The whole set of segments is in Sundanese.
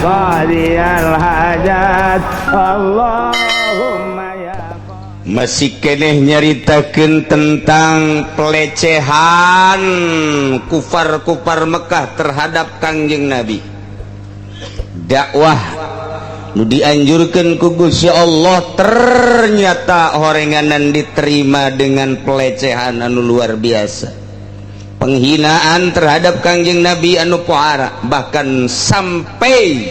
qadiyal hajat Allahumma ya masih keneh nyaritakeun tentang pelecehan kufar-kufar Mekah terhadap Kangjeng Nabi. Dakwah nu dianjurkeun ku Gusti Allah ternyata horenganan diterima dengan pelecehan anu luar biasa. Penghinaan terhadap Kangjeng Nabi anu pohara, bahkan sampai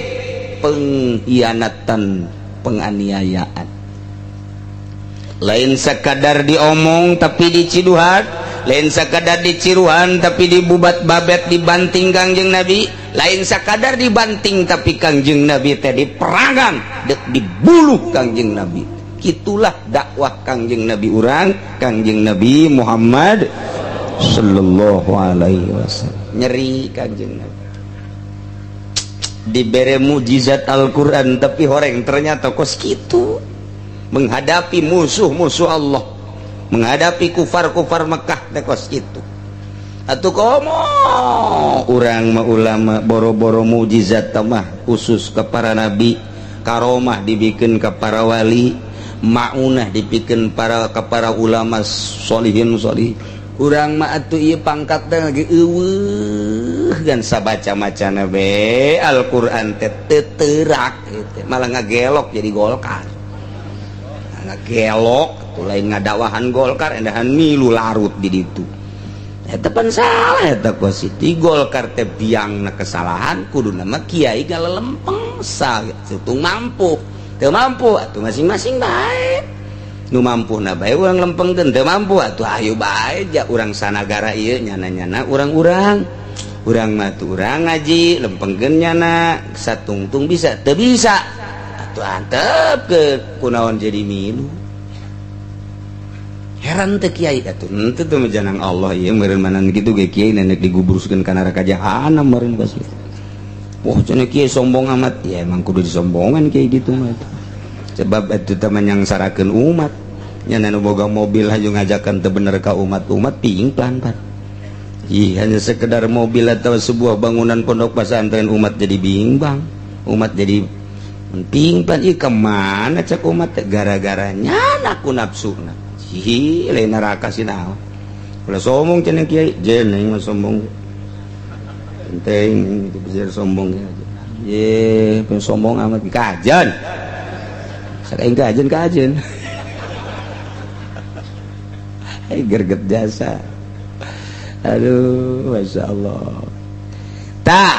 pengkhianatan, penganiayaan. Lain sekadar diomong tapi diciduhan, lain sekadar diciruhan tapi dibubat babet dibanting Kangjeng Nabi, lain sekadar dibanting tapi Kangjeng Nabi teh diperangan dek dibuluh Kangjeng Nabi. Itulah dakwah Kangjeng Nabi urang, Kangjeng Nabi Muhammad sallallahu alaihi wasallam. Nyeri Kangjeng Nabi dibere mujizat Al-Quran tapi horeng ternyata kos kitu menghadapi musuh-musuh Allah, menghadapi kufar-kufar Mekah teh kos kitu. Atuh komo urang mah ulama boro-boro mujizat mah khusus ke para nabi, karomah dibikeun ka para wali, maunah dibikeun ka para ulama solihin solih. Urang mah atuh ieu pangkat teh lagi eueuh gan sabaca macana be Al-Qur'an teh teu teurak gitu. Malah ngagelok jadi Golkar. Ngagelok tuh lain ngadawahan Golkar endahan milu larut di ditu. Eta pan salah eta positi Golkar teh biangna kesalahan kuduna mah kiai galelempeng sa gitu mampu. Teu mampu atuh masing-masing bae. Nu mampuna bae urang lempengkeun, teu mampu atuh ayo bae ja urang sanagara ieu nyana-nyana urang-urang. Urang mah teu urang ngaji lempengkeun nyana satungtung bisa teu bisa. Atuh antepkeun kunaon jadi milu. Heran teu kiai atuh henteu teu janang Allah ieu meureun manan kitu ge kiai nenek diguburuskeun ka neraka jahanam meureun pasti. Wah cenah kiai sombong amat ya emang kudu disombongan kiai gitu mah. Sebab itu teman yang sarakeun umat nyana nu boga mobil haju ngajakan teu bener ka umat-umat pingplan pan. Ih hanya sekedar mobil atau sebuah bangunan pondok pesantren umat jadi bimbang, umat jadi pingplan. Ih kemana cek umat gara-gara nyana ku nafsuna. Ih lain neraka sinaon. Kalau sombong cenah kiai jeneng mah sombong. Penting itu bisa sombong ya. Ye sombong amat kajian. Sakaing kajen gerget jasa. Aduh Masya Allah. Tah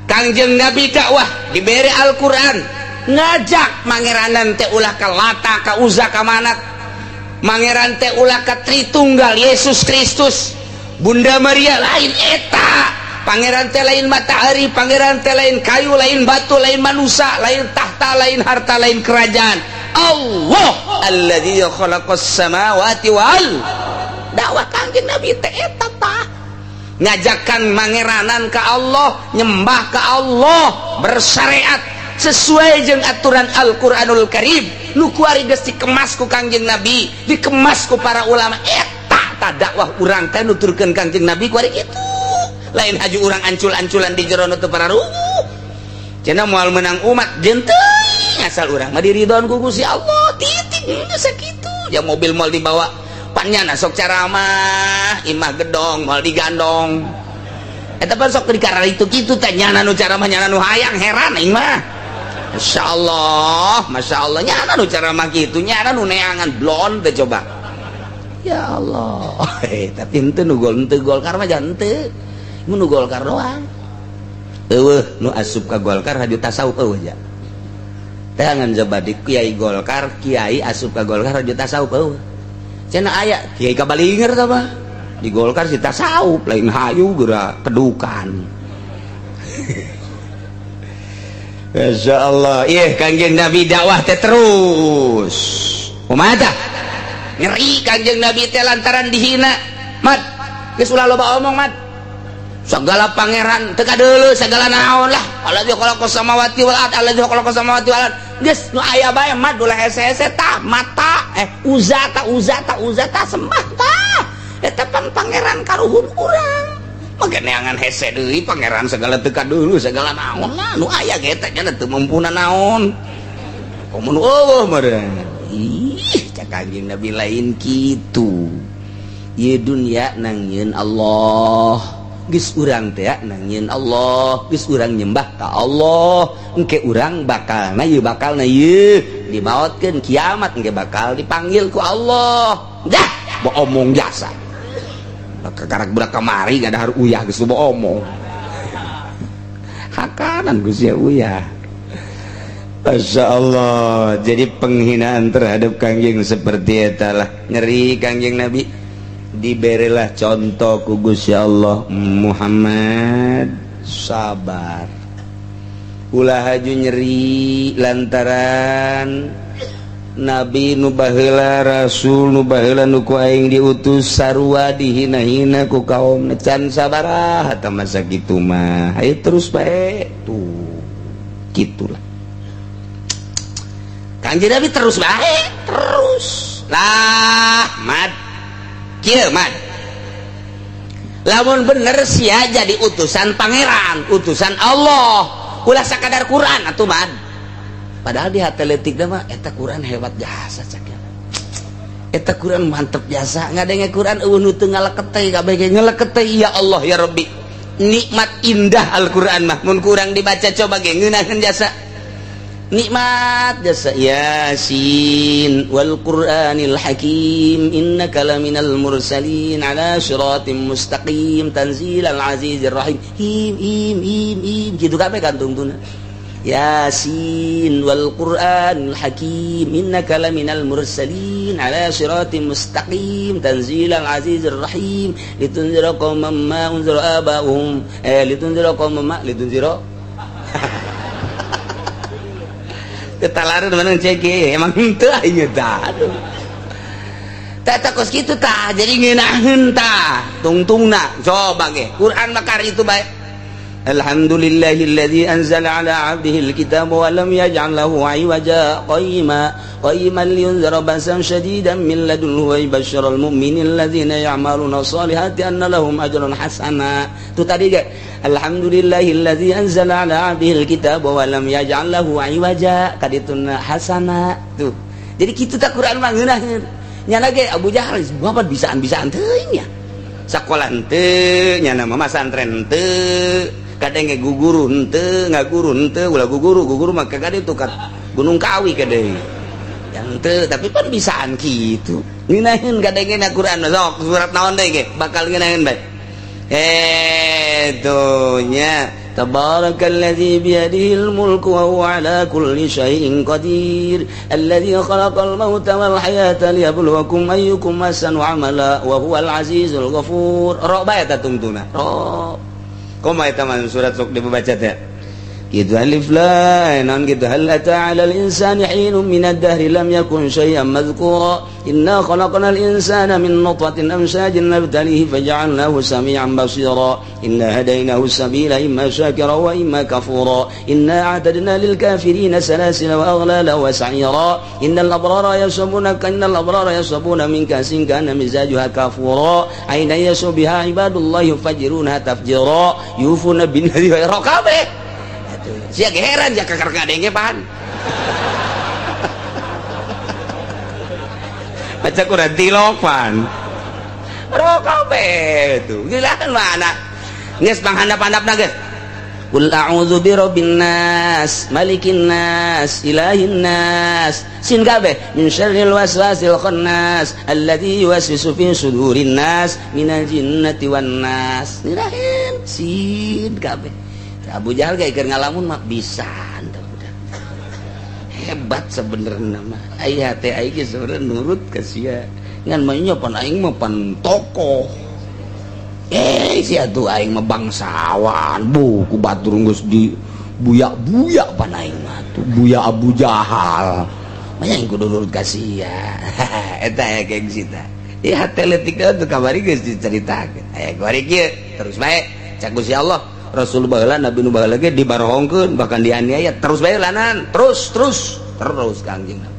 Kangjeng Nabi dakwah diberi Al-Quran ngajak mangeranan teh ulah ka Lata ka Uzza ka Manat, mangeran teh ulah ka Tritunggal Yesus Kristus, Bunda Maria lain eta. Pangeran teh lain matahari, pangeran teh lain kayu, lain batu, lain manusia, lain tahta, lain harta, lain kerajaan. Allah alladzi khalaqas samawati wal. Dakwah Kangjeng Nabi teh eta tah. Ngajakan mangeranan ka Allah, nyembah ka Allah, bersyariat sesuai jeung aturan Al-Qur'anul Karim. Nu kuari geus dikemas ku Kangjeng Nabi, dikemas ku para ulama. Eta tah dakwah urang teh nuturkeun Kangjeng Nabi kuari kitu. Lain haju urang ancul-anculan di jero teu pararuh cenah moal menang umat jenteng asal urang mah diridon ku Gusti Allah titik sakitu ya mobil moal dibawa pannyana sok caramah imah gedong moal digandong eta pan sok dikara itu kitu teh nyana nu caramah nyana nu hayang heran aing mah masyaallah nyana nu caramah kitu nyana nu neangan blond teh coba ya Allah tapi henteu nu Golkar mah jan henteu nu Golkar doang. Eueuh nu asup ka Golkar haju tasawuf eueuh ja. Teh ngan jabadi kiai Golkar, kiai asup ka Golkar haju tasawuf eueuh. Cenah aya kiai kabalinger tah mah. Di Golkar si tasawuf lain hayu geura kedukan. Masyaallah. Ieu Kangjeng Nabi dakwah teh terus. Kumaha tah? Ngeri Kangjeng Nabi teh lantaran dihina. Mat, geus ulah loba omong mat. Segala pangeran teu kadeuleu segala naon lah alladzi khalaqas samawati wal ard alladzi khalaqas samawati wal ard geus nu aya bae mah ulah hese-hese tah mata uzza ta sembah tah eta pan pangeran karuhun urang maka neangan hese deui pangeran segala teka dulu segala naon lah nu aya ge teh nya teu mumpuna naon komun eueuh meureun ih cak Kangjeng Nabi lain kitu ieu dunya nangieun Allah geus urang teh nangieun Allah geus urang nyembah ka Allah engke urang bakalna ieu dibaotkeun kiamat engke bakal dipanggil ku Allah dah omong jasa karak budak kamari gak ada harus uyah geus bohong omong hakanan geus ya uyah. Masya Allah, jadi penghinaan terhadap Kangjeng seperti eta lah nyeri Kangjeng Nabi diberilah contoh ku Gusti Allah Muhammad sabar ulah haju nyeri lantaran Nabi nu baheula Rasul nu baheula nu ku aing diutus sarua dihina-hina ku kaum can sabaraha tah masa kitu mah ayo terus bae tuh gitulah Kangjeng Nabi terus bae terus lah mad kieu mad lamun bener sia jadi utusan pangeran utusan Allah ulah sakadar Quran atuh mad padahal di hati letikna mah eta Quran hebat jasa cak ya eta Quran mantep jasa ngadenge Quran eueuh nu teu ngaleket teh kabeh ge ngaleket teh ya Allah ya Rabbi nikmat indah Al-Quran mah mun kurang dibaca coba ge ngeunaheun jasa nikmat jasa Yasin wal Qur'anil Hakim innaka laminal mursalin ala siratim mustaqim tanzilal azizir rahim him kitu kabeh kantungtuna Yasin wal Qur'anil Hakim innaka laminal mursalin ala siratim mustaqim tanzilal azizir rahim litunzira qauman ma unzira abahum litunzira qauman ma litunzira ketalaran mana cek emang henteu aing eta aduh tata kos kitu tah jadi ngeunaheun tah tungtungna coba ge Quran bakar itu bae Alhamdulillahilladzi anzala ala 'abdihi alkitaba wa lam yaj'al lahu 'iwaja qayyiman liyunzira ba'san shadidan min ladunhu wa yubashshiral mu'minina alladzina ya'maluna shalihati anna lahum ajran hasana tu tadi ge Alhamdulillahilladzi anzala ala 'abdihi alkitaba wa lam yaj'al lahu 'iwaja kadituna hasana tuh jadi kitu tah Quran mah ngeunaheun nya lagi Abu Jahal babat bisaan-bisaan teuing nya sakola henteu nya nama masantren henteu kadang guguru henteu ngaguru henteu ulah guguru mah kagade itu kan Gunung Kawi kade yang teu tapi pan bisaan kitu ngeunaheun kadangna Quran sok surat naon deui ge bakal ngeunaheun bae tuh nya tabarakalladzi biyadihil mulku wa huwa ala kulli syai'in qadir alladzi khalaqal mauta wal hayata liyabluwakum ayyukum ahsanu amala wa huwal azizul ghafur ro bae ta tungtuna ro kumaha eta mah surat sok dibaca teh gitu alif lam non gitu hal ata 'alal insani hinun minad dahri lam yakun syai'an madhkura inna khalaqnal insana min nutfatin amshajin nabtalihi faj'alnahu sami'an basira inna hadaynahu sabila imma syakira wa imma kafura inna a'tadna lil kafirina salasila wa aghlala wa sa'ira innal abrara yashrabuna min kasin kana mizajuha kafura aina yasbiha ibadullahi yufajjiruna tafjira yufuna bin nadhi wa rakabe sia ge heran ja kakar kadenge pan baca Quran tilopan rokabe tuh gilaan mana geus panghandap-handapna geus qul a'udzu birabbin nas malikin nas ilahin nas sin kabeh min syarril waswasil khannas alladzi yuwaswisu fi sudurin nas minal jinnati wan nas nirahin sin kabeh Abu Jahal kayak keur ngalamun mah bisa anda budak hebat sebenarnya mah aya teh aing ge sebenarnya nurut ka sia ngan mah nya pan aing mah pan tokoh sia tuh aing mah bangsawan ku batur geus di buyak-buyak pan aing mah tuh buyak Abu Jahal mah aing kudu nurut ka sia eta aya gengsi tah ieu hate leutik teh kamari geus dicaritakeun aya kamari kieu terus bae cak Gusti Allah Rasul baheula Nabi nu baheula ge dibarohongkeun bahkan dianiaya terus bae lanan terus Kangjeng Nabi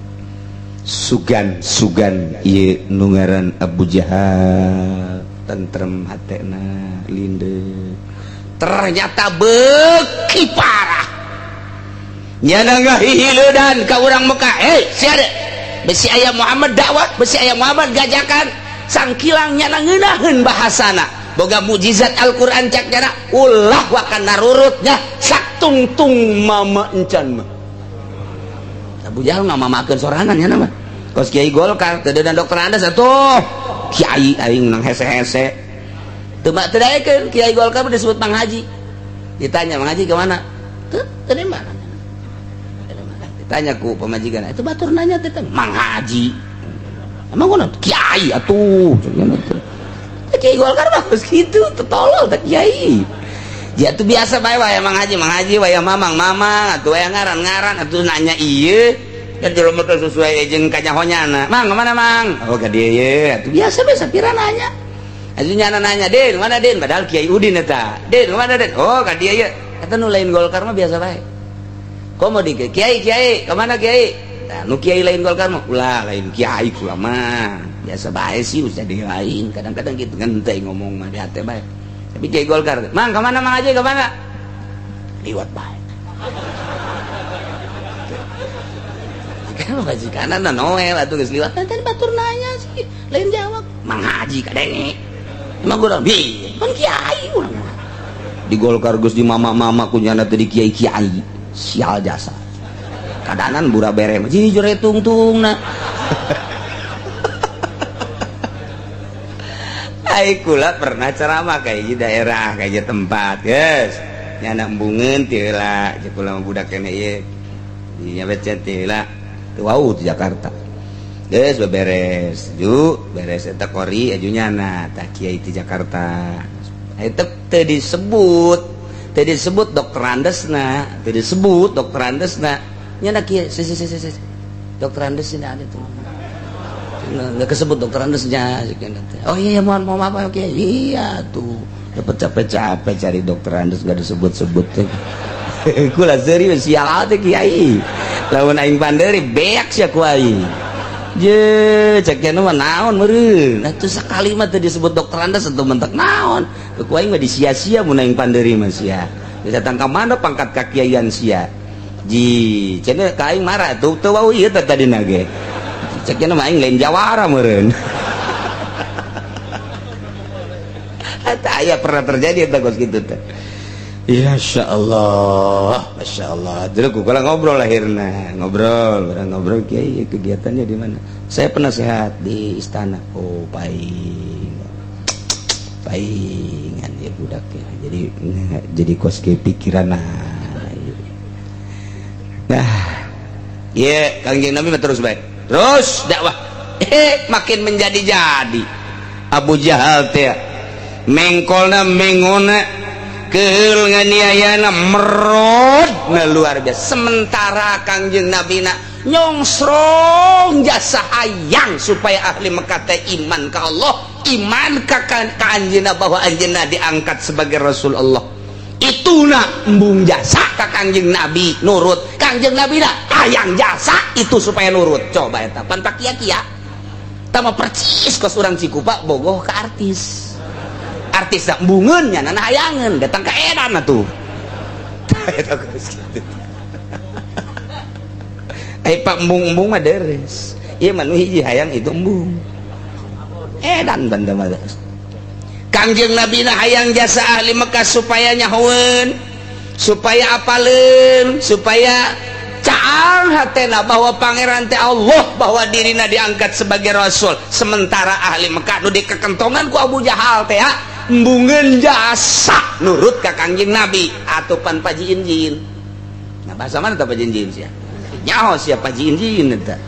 sugan ieu nu ngaran Abu Jahal tentrem hatena lindeu. Ternyata beuki parah nyana ngahihileudan ka urang Mekah. Sia de besi aya Muhammad dakwah, besi aya Muhammad gajakan sangkilang nyana ngeunaheun bahasana boga mujizat Al-Qur'an cak nyana ulah wakan narurutnya sak tungtung mama encan mah. Abu Jahal mah mamakeun sorangan nyana mah kos Kiai Golkar teu dan dokter Andes atuh kiai aing nang hese-hese teu mah teu daekeun Kiai Golkar disebut Mang Haji. Ditanya Mang Haji ke mana? Teu di mana? Ditanya ku pemajikan, itu batur nanya teh Mang Haji. Emang kunaon? Kiai atuh. Kiai Golkar mah geus kitu, teu tolol teh kiai. Ya tuh biasa bae wae Mang Haji wae mamang atuh wae ngaran-ngaran atuh nanya ieu dan jelema teh sesuai jeung kanyahonyana. Mang kemana Mang? Oh ka dieu ye. Atuh biasa pira nanya. Atuh nyana nanya, "Den, mana Den?" Padahal Kiai Udin eta. "Den, mana Den?" Oh ka dieu ye. Eta nu lain Golkar mah biasa bae. Komo di Kiai kemana Kiai? Nah, nu Kiai lain Golkar mah ulah lain Kiai kula mah biasa bae sih usah di lain kadang-kadang gitu kan teh ngomong mah di hate bae. Tapi Kiai Golkar, "Mang kemana Mang Haji kemana?" Liwat bae. Kan majikanan na Noel atuh geus liwat teh batur nanya sih lain jawab Mang Haji kadenge. Emang gua bi kan Kiai urang di Golkar geus di mama-mama kunyana teh di Kiai sial jasa kadanan bura bere mah jujur tungtungna. Ai kula pernah ceramah kayak di daerah kayak tempat geus nyana embungeun teu lah jeung kula mah budak keneh ieu nya becet teu lah teu wau di Jakarta geus beberes ju beres eta kori aju nyana tah kiai di Jakarta eta teu disebut dokter Andesna nyana kieu dokter Andes ini ada tuh nggak kesebut dokter Andesnya. Oh iya mohon maaf Pak Kiai. Iya tuh dapat capek-capek cari dokter Andes nggak disebut-sebut teh. Kula serius sial teh Kiai. Lamun aing panderi beak sia ku aing. Je cek nya mah naon meureun. Atuh sakali mah teu disebut dokter Andes atuh mentek naon. Ku aing mah disia-sia mun aing panderi mah sia. Geus datang ka mana pangkat kakiaian sia. Ji cenah ka aing marah tuh teu wau ieu teh tadina ge. Ceknya nama aing lain jawara meureun. Eta aya pernah terjadi eta kos kitu teh. Masya Allah. Dulu kula ngobrol lahirna, ngobrol Kiai kegiatannya di mana? Saya penasehat di istana. Oh, paingan ya budak ya. Jadi kos ke pikiran nah. Iya, Kangjeng Nabi terus baik. Terus dakwah makin menjadi-jadi. Abu Jahal teh mengkolna mengona keul nganiayana merod na luar biasa. Sementara Kangjeng Nabi na nyongsrong jasa hayang supaya ahli Mekah teh iman ka Allah, iman ka anjeunna bahwa anjeunna diangkat sebagai Rasul Allah. Ituna embung jasa ka Kangjeng Nabi nurut. Kangjeng Nabi na hayang jasa itu supaya nurut. Coba eta pan pak kieu tama percis kos urang Cikupa bogoh ka artis dak embungeun nya na hayangeun datang ka edan atuh. Eta geus kitu. Pak embung-embung mah deres. Ieu mah nu hiji hayang itu embung. Edan banda mah. Kangjeng Nabi na hayang jasa ahli Mekah supaya nyahoeun, supaya apaleun, supaya caang hatena bahwa pangeran teh Allah, bahwa dirina diangkat sebagai Rasul. Sementara ahli Mekah nu dikekentongan ku Abu Jahal teh embungeun jasa nurut ka Kangjeng Nabi atupan Paji Injin. Nah bahasa mana teh Paji Injin sia? Nyaho sia Paji Injin eta.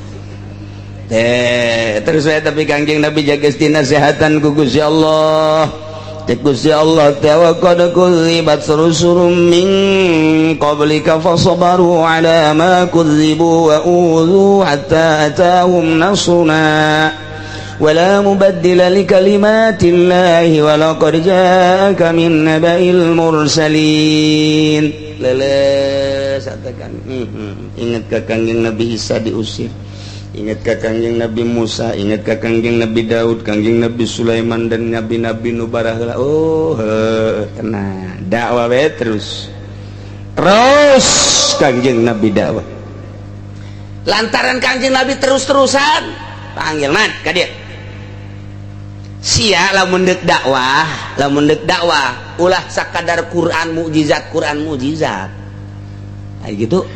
Terus saya tapi Kangjeng Nabi jaga nasihatan ku Gusti Allah. Gusti Allah wa qad kudzibat rusulun min qablika fasabaru ala ma kudzibu wa udhu hatta atahum nasruna wala mubaddila likalimatillahi wa laqad ja'aka min naba'il mursalin. Leles katakan ingat ke Kangjeng Nabi Isa diusir Ingat ka Kangjeng Nabi Musa, ingat ka Kangjeng Nabi Daud, Kangjeng Nabi Sulaiman dan nabi-nabi nu baraheula. Oh, tenang. Dakwah we terus. Terus Kangjeng Nabi dakwah. Lantaran Kangjeng Nabi terus-terusan panggil man ka dieu. Sia lamun deuk dakwah, ulah sakadar Quran mukjizat. Aya gitu.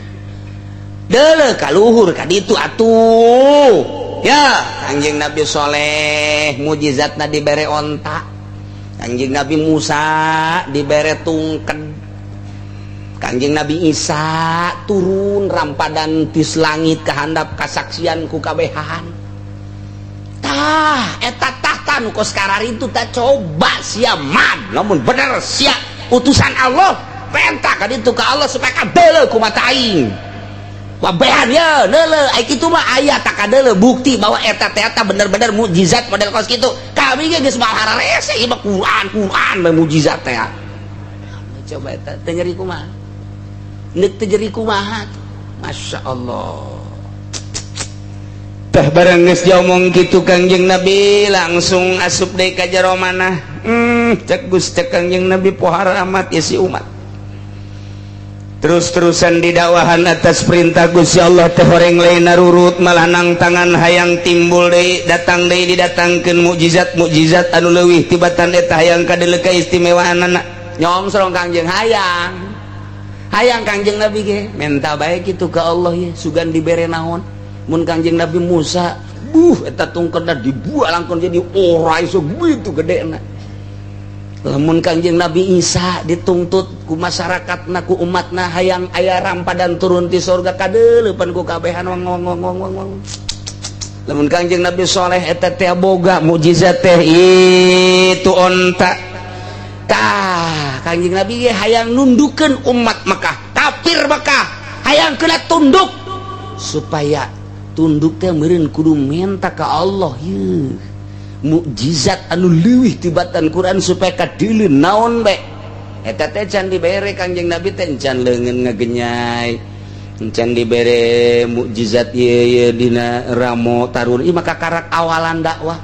Deuleu ka luhur ka ditu atuh. Ya, Kangjeng Nabi Soleh mukjizatna dibere onta. Kangjeng Nabi Musa dibere tungked. Kangjeng Nabi Isa turun rampadan tis langit kahandap kasaksian ku kabehan. Tah eta tahta nu kos kararitu tah coba sia mad lamun bener sia utusan Allah perintah ka ditu ka Allah supaya kadeuleu ku mata aing. Wabehan ya deuleu ai kitu mah aya tak kadeuleu bukti bahwa eta teh bener-bener mukjizat model kos kitu. Kami ge geus balara rese ieu mah Quran mah mukjizat teh. Coba eta teh nyeri kumaha? Neuk teh nyeri kumaha? Masyaallah. Tah barang geus diomong kitu Kangjeng Nabi langsung asup deui ka jero manah. Cek Gusti Kangjeng Nabi pohara amat ya si umat. Terus-terusan didakwahan atas perintah Gusti Allah teh horeng lain narurut malah nang tangan hayang timbul deui datang deui didatangkeun mukjizat anu leuwih tibatan eta hayang kadeuleu kaistimewaanna. Nyom sareng Kangjeng hayang Kangjeng Nabi ge menta bae kitu ka Allah ye sugan dibere naon. Mun Kangjeng Nabi Musa eta tungkedna dibualangkeun jadi orai sabegitu gedena. Lamun Kangjeng Nabi Isa dituntut ku masyarakatna ku umatna hayang aya rampadan turun ti surga kadeuleupan ku kabehan wong. Lamun Kangjeng Nabi Soleh eta teh boga mukjizat teh itu onta. Tah Kangjeng Nabi ge hayang nundukeun umat Mekah, kafir Mekah hayang kena tunduk supaya tunduk teh meureun kudu menta ka Allah ye. Mukjizat anu leuwih tibatan Quran supaya kadeuleu naon bae eta teh can dibere Kangjeng Nabi teh can leungeun ngagenyai can dibere mukjizat ieu dina ramo tarun ieu maka karak awalan dakwah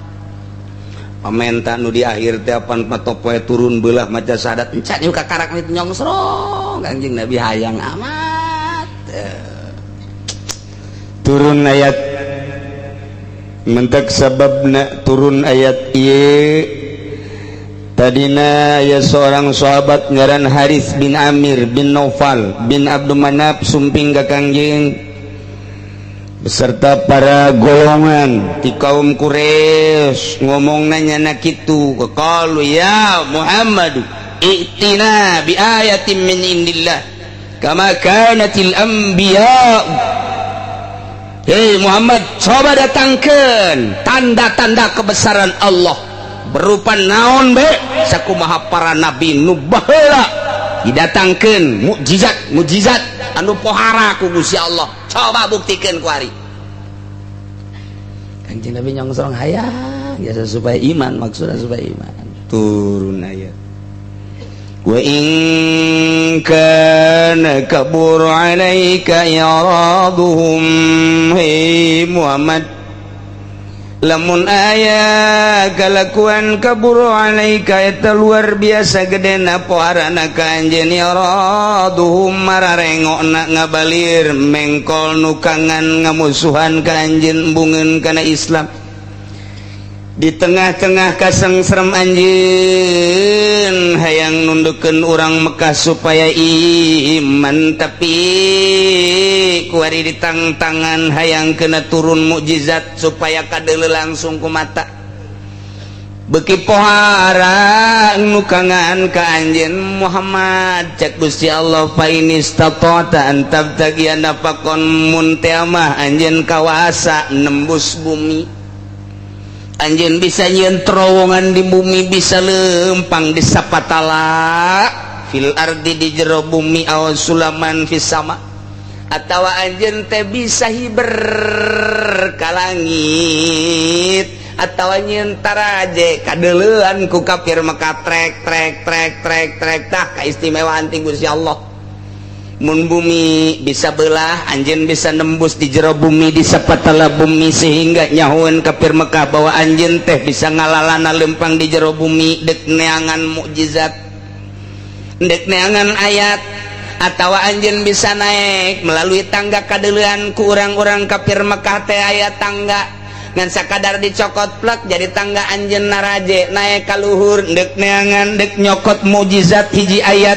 pamenta nu di akhir teh pan patopoe turun beulah maca syahadat can ieu kakarak itu nyongsrong Kangjeng Nabi hayang amat turun ayat mentak sababna turun ayat ieu tadina ya seorang sahabat ngaran Harits bin Amir bin Naufal bin Abdul Manaf sumping ka Kangjeng beserta para golongan di kaum Quraisy ngomong nanya na kitu qalu ya Muhammad i'tina bi ayatin min indillah kama kanatil anbiya. Hei Muhammad, coba datangkan tanda-tanda kebesaran Allah berupa naon be sakumaha para nabi nu baheula didatangkeun mukjizat anu pohara ku Gusti Allah. Coba buktikeun ku ari. Kanjeng Nabi nyongsong hayang ya supaya iman, maksudna supaya iman. Turun ayat. Wa in kana kabur alaika iraduhum hi Muhammad lamun aya kalakuan kabur alaika eta luar biasa gedena poharana ka anjeun iraduhum mararengona ngabalir mengkol nukangan ngamusuhan ka anjeun embungeun kana Islam di tengah-tengah kasengserem anjeun hayang nundukeun urang Mekah supaya iman tapi kuari ditang-tangan hayang kena turun mukjizat supaya kadeuleu langsung ku mata beuki pohara nukangan ka anjeun Muhammad cek Gusti Allah fa inistata'ta an tabtaghiya nafaqan mun teh mah anjeun kawasa nembus bumi anjeun bisa nyieun terowongan di bumi bisa lempang di sapatala fil ardi di jero bumi aw sulaman fis sama atawa anjeun teh bisa hiber ka langit atawa nyieun taraje kadeuleuan ku kafir Mekah trek tah kaistimewaan ti Gusti Allah mun bumi bisa belah anjeun bisa nembus di jero bumi di sapatala bumi sehingga nyahoeun kafir Mekah bahwa anjeun teh bisa ngalalana lempang di jero bumi dek neangan mukjizat dek neangan ayat atawa anjeun bisa naik melalui tangga kadeulean ku urang-urang kafir Mekah teh aya tangga ngan sakadar dicokot plek jadi tangga anjeun naraje naik ka luhur dek neangan dek nyokot mukjizat hiji ayat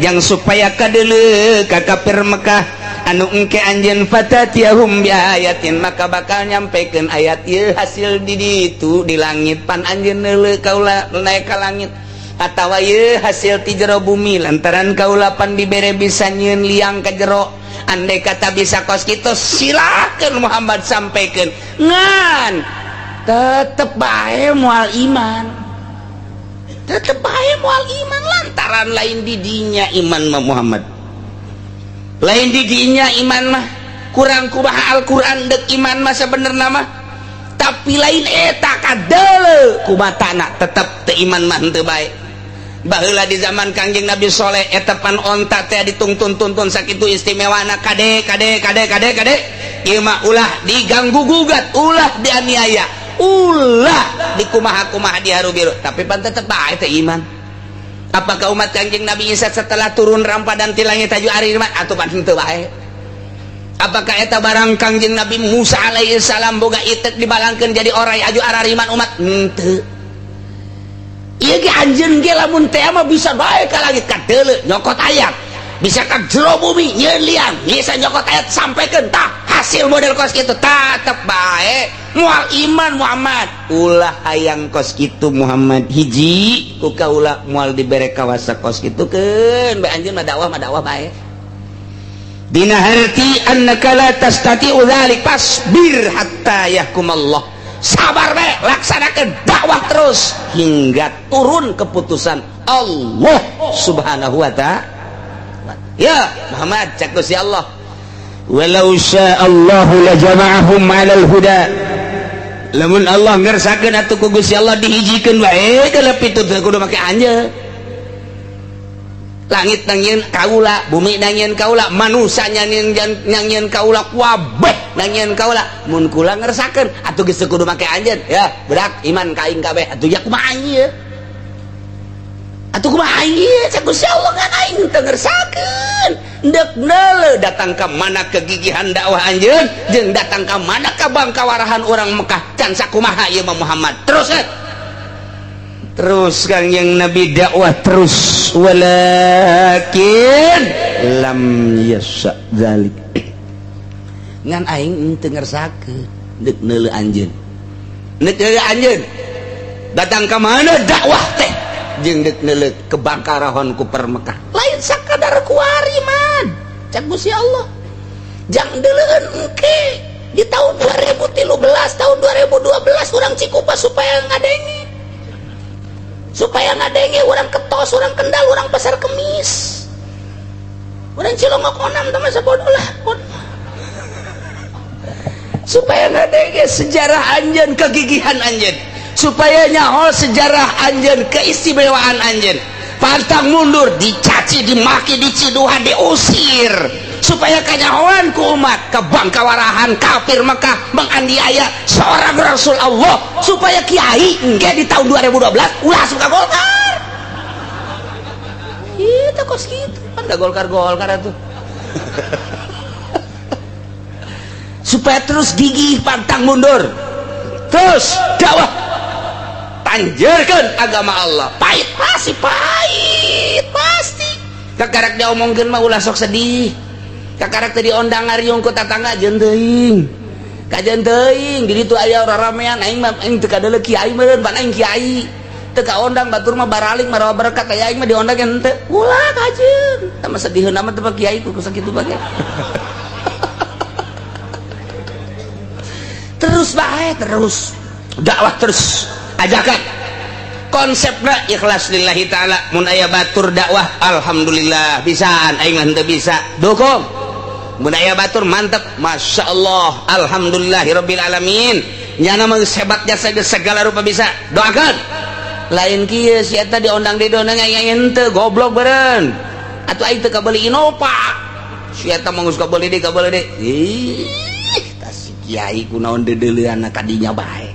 yang supaya kadeuleu ka kafir Mekah anu engke anjeun fatatiyahum bi ayatin maka bakal nyampekeun ayat ieu hasil di ditu di langit pan anjeun neuleu kaula naik ka langit atawa ieu hasil ti jero bumi lantaran kaula pan dibere bisa nyieun liang ka jero andai kata bisa kos kitu silakeun Muhammad sampaikeun ngan tetep bae moal iman tetep bae moal iman lantaran lain di dinya iman mah Muhammad lain di dinya iman mah kurang kumaha Al-Qur'an dek iman mah sebenarnya mah tapi lain eta kadeuleu kumatana tetep teu iman mah henteu bae baheula di zaman Kangjeng Nabi Soleh eta pan onta teh dituntun-tuntun sakitu istimewana kade ieu mah ulah diganggu gugat ulah dianiaya ulah dikumaha-kumaha diharu-biru tapi pan tetep bae teh iman apakah umat Kangjeng Nabi Isa setelah turun rampadan ti langit aju ari iman atuh pan henteu bae apakah eta barang Kangjeng Nabi Musa alaihi salam boga itek dibalangkeun jadi orai aju arariman umat henteu ieu ge anjeun ge lamun teh mah bisa bae ka langit kadeuleu nyokot ayat bisa ka jero bumi nyieun liang bisa nyokot ayat sampaikeun tah hasil model kos kitu tetep bae moal iman Muhammad ulah hayang kos kitu Muhammad hiji ku kaula moal dibere kawasa kos kitu keun bae anjeun mah dakwah bae dina harti annaka la tastati'u dzalik fasbir hatta yahkumallah sabar be laksanakan dakwah terus hingga turun keputusan Allah subhanahu wa ta'ala ya Muhammad cak Gusti Allah walau sya'allahu la jama'ahum 'alal huda lamun Allah ngersakeun atuh ku Gusti Allah dihijikeun wae kalau pitutur kudu make anjeun langit nangieun kaula bumi nangieun kaula manusia nangieun kaula kabeh nangieun kaula mun kula ngersakeun atuh geus kudu make anjeun ya budak iman ka aing kabeh atuh ya kumaha ieu atuh kumaha ieu cak Gusti Allah kan aing teu ngersakeun deuk neuleuh datang ka mana kegigihan dakwah anjeun jeung datang ka mana kabangkawarahan urang Mekah can sakumaha ieu mah Muhammad terus Kang yang Nabi dakwah terus walakin lam yasa dzalik ngan aing teu ngersakeun deuk neuleuh anjeun datang ka mana dakwah teh jeung deuk neuleuh kebangkarahan ku per Mekah lain sakadar kuari man cak Gusti Allah jang deuleueun engke di tahun 2013 tahun 2012 urang Cikupa supaya ngadenge orang Ketos, orang Kendal, orang Pasar Kemis, orang Cilongok Onam teman sabodoh lah supaya ngadenge sejarah anjeun kegigihan anjeun supaya nyaho sejarah anjeun keistimewaan anjeun pantang mundur dicaci dimaki diciduhan diusir supaya kanyahoan ku umat kebangkawarahan kafir Mekah menganiaya seorang Rasul Allah supaya kiai engke di tahun 2012 ulah suka Golkar itu kos gitu kan gak Golkar atuh supaya terus gigih pantang mundur terus dakwah tanjurkeun agama Allah pahit pasti kakarak dia omongkeun mah ulah sok sedih kakarak tadi ondang ngariung ku tatangga jeung teuing kajen teuing di ditu aya ramean aing mah aing teu kadeuleu kiai meureun ban aing kiai teu kaondang batur mah baraling marawa berkat aya aing mah diondang henteu ulah kajeun tah mah sedihieun mah teu kiai ku sakitu bae terus bae terus dakwah terus ajakan konsepna ikhlas lillahi ta'ala mun aya batur dakwah alhamdulillah bisaan aing mah henteu bisa dukung mun aya batur mantep masya Allah alhamdulillahirabbil alamin nyana mah hebatnya segala rupa bisa doakeun lain kieu si eta diondang di dona aya henteu goblok beureun atuh aing teu kabeuli Innova si eta mah geus kabeuli deui ih tas si kiai kunaon deudeuleunna kadinya bae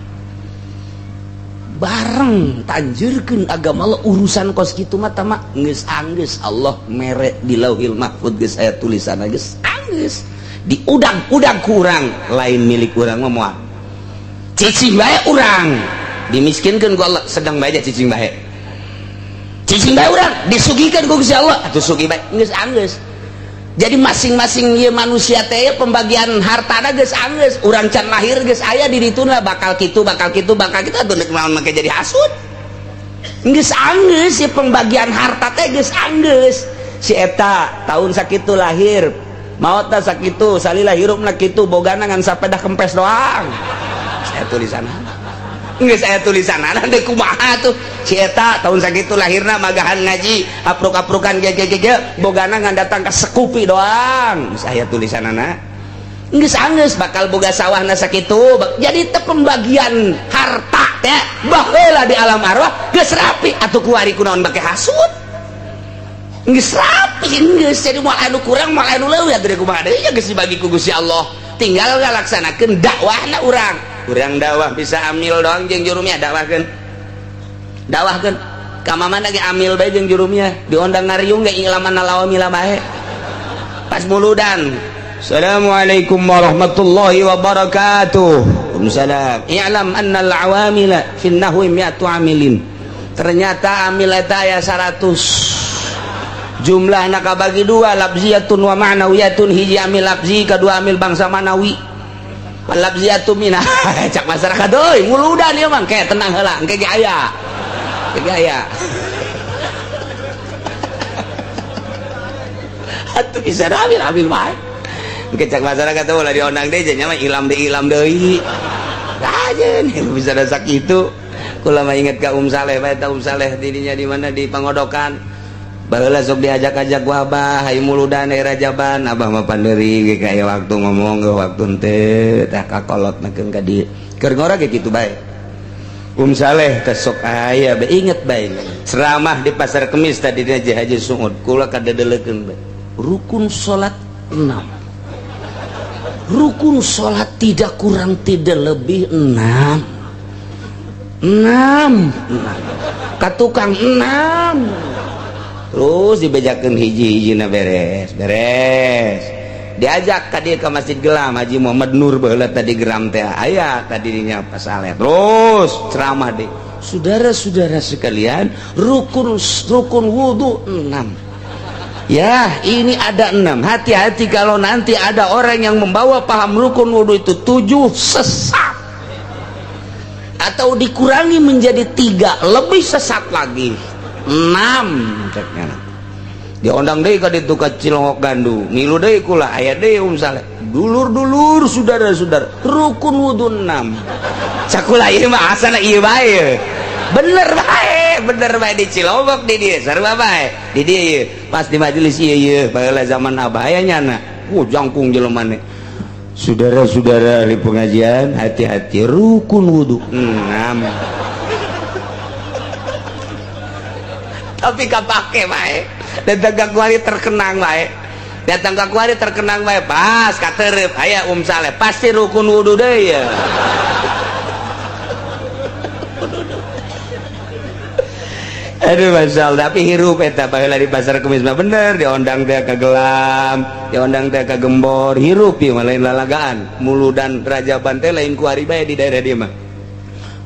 bareng tanjurkeun agama Allah urusan kos kitu mah tama geus anggeus Allah mere di Lauhil Mahfuz geus aya tulisanna geus anggeus di udang-udang ku urang lain milik urang mah moal cicing bae urang dimiskinkeun ku Allah sedang bae cicing bae urang disugikeun ku Gusti Allah atuh sugi bae geus anggeus. Jadi masing-masing ieu manusia teh pembagian hartana geus anggeus urang can lahir geus aya di dituna bakal kitu atuh nek naon make jadi hasud geus anggeus si pembagian harta teh geus anggeus si eta tahun sakitu lahir maotna sakitu salila hirupna kitu bogana ngan sapeda kempes doang saya tulisanna geus aya tulisanana teh kumaha tuh si eta tahun sakitu lahirna magahan ngaji apruk-aprukan ge bogana ngan datang ka sekupi doang geus aya tulisanana geus anggeus bakal boga sawahna sakitu jadi teh pembagian harta teh baheula di alam arwah geus rapi atuh kuari kunaon make hasud geus rapi geus jadi moal anu kurang moal anu leuwih atuh kumaha deui geus dibagi ku Gusti Allah tinggal ngalaksanakeun dakwahna urang dakwah bisa amil doang jeung jurumnya dakwahkeun ka mamana ge amil bae jeung jurumnya diondang ngariung ge ilamanna lawamila bae pas muludan assalamualaikum warahmatullahi wabarakatuh waalaikumsalam i'lam anna al-awamila fin nahwi mi'atu amilin ternyata amil eta aya 100 jumlahna kabagi dua labziyatun wa ma'nawiyatun hiji amil labzi kadua amil bangsa manawi labziyatu minah cak masyarakat euy muludan ieu mah ke tenang heula engke ge aya atuh bisa ambil bae engke cak masyarakat teh ulah diondang deui nya mah ilam deui ajeun bisa da sakitu kula mah inget ka Saleh bae ta Saleh didinya di mana di Pangodokan baheula sok diajak-ajak ku Abah hayu muludan Rajaban Abah mah panderi ge kaya waktu ngomong ge waktu teu tah kakolotnakeun ka dieu keur ngora ge kitu bae Saleh teh sok aya bae inget bae ceramah di Pasar Kemis tadi di Haji Sungud kula kadedelekeun bae rukun salat 6 rukun salat tidak kurang tidak lebih 6 katukang 6 terus dibejakeun hiji-hijina beres diajak ka dieu ka Masjid Gelam Haji Muhammad Nur baheula tadi geram teh aya tadi dinya pas saleh terus ceramah deh saudara-saudara sekalian rukun wudu 6 ya ini ada 6 hati-hati kalau nanti ada orang yang membawa paham rukun wudu itu 7 sesat atau dikurangi menjadi 3 lebih sesat lagi 6 ceknya diondang deui ka ditu ka Cilongok Gandu ngilu deui kula aya deui Saleh dulur-dulur saudara-saudara rukun wudu 6 sakula ieu mah asana ieu bae bener bae di Cilongok di dieu sarua bae di dieu pas di majelis ieu baheula zaman Abah aya nyana jangkung jelemane saudara-saudara ahli pengajian hati-hati rukun wudu 6 tapi kapake bae datang ka kuari terkenang bae pas katerep aya Saleh pasti rukun wudu deui ya aduh masyaallah tapi hirup eta baheula di Pasar Kemis mah bener diondang teh ka Gelam diondang teh ka Gembor hirup ieu mah lain lalagaan muludan Rajaban teh lain kuari bae di daerah dieu mah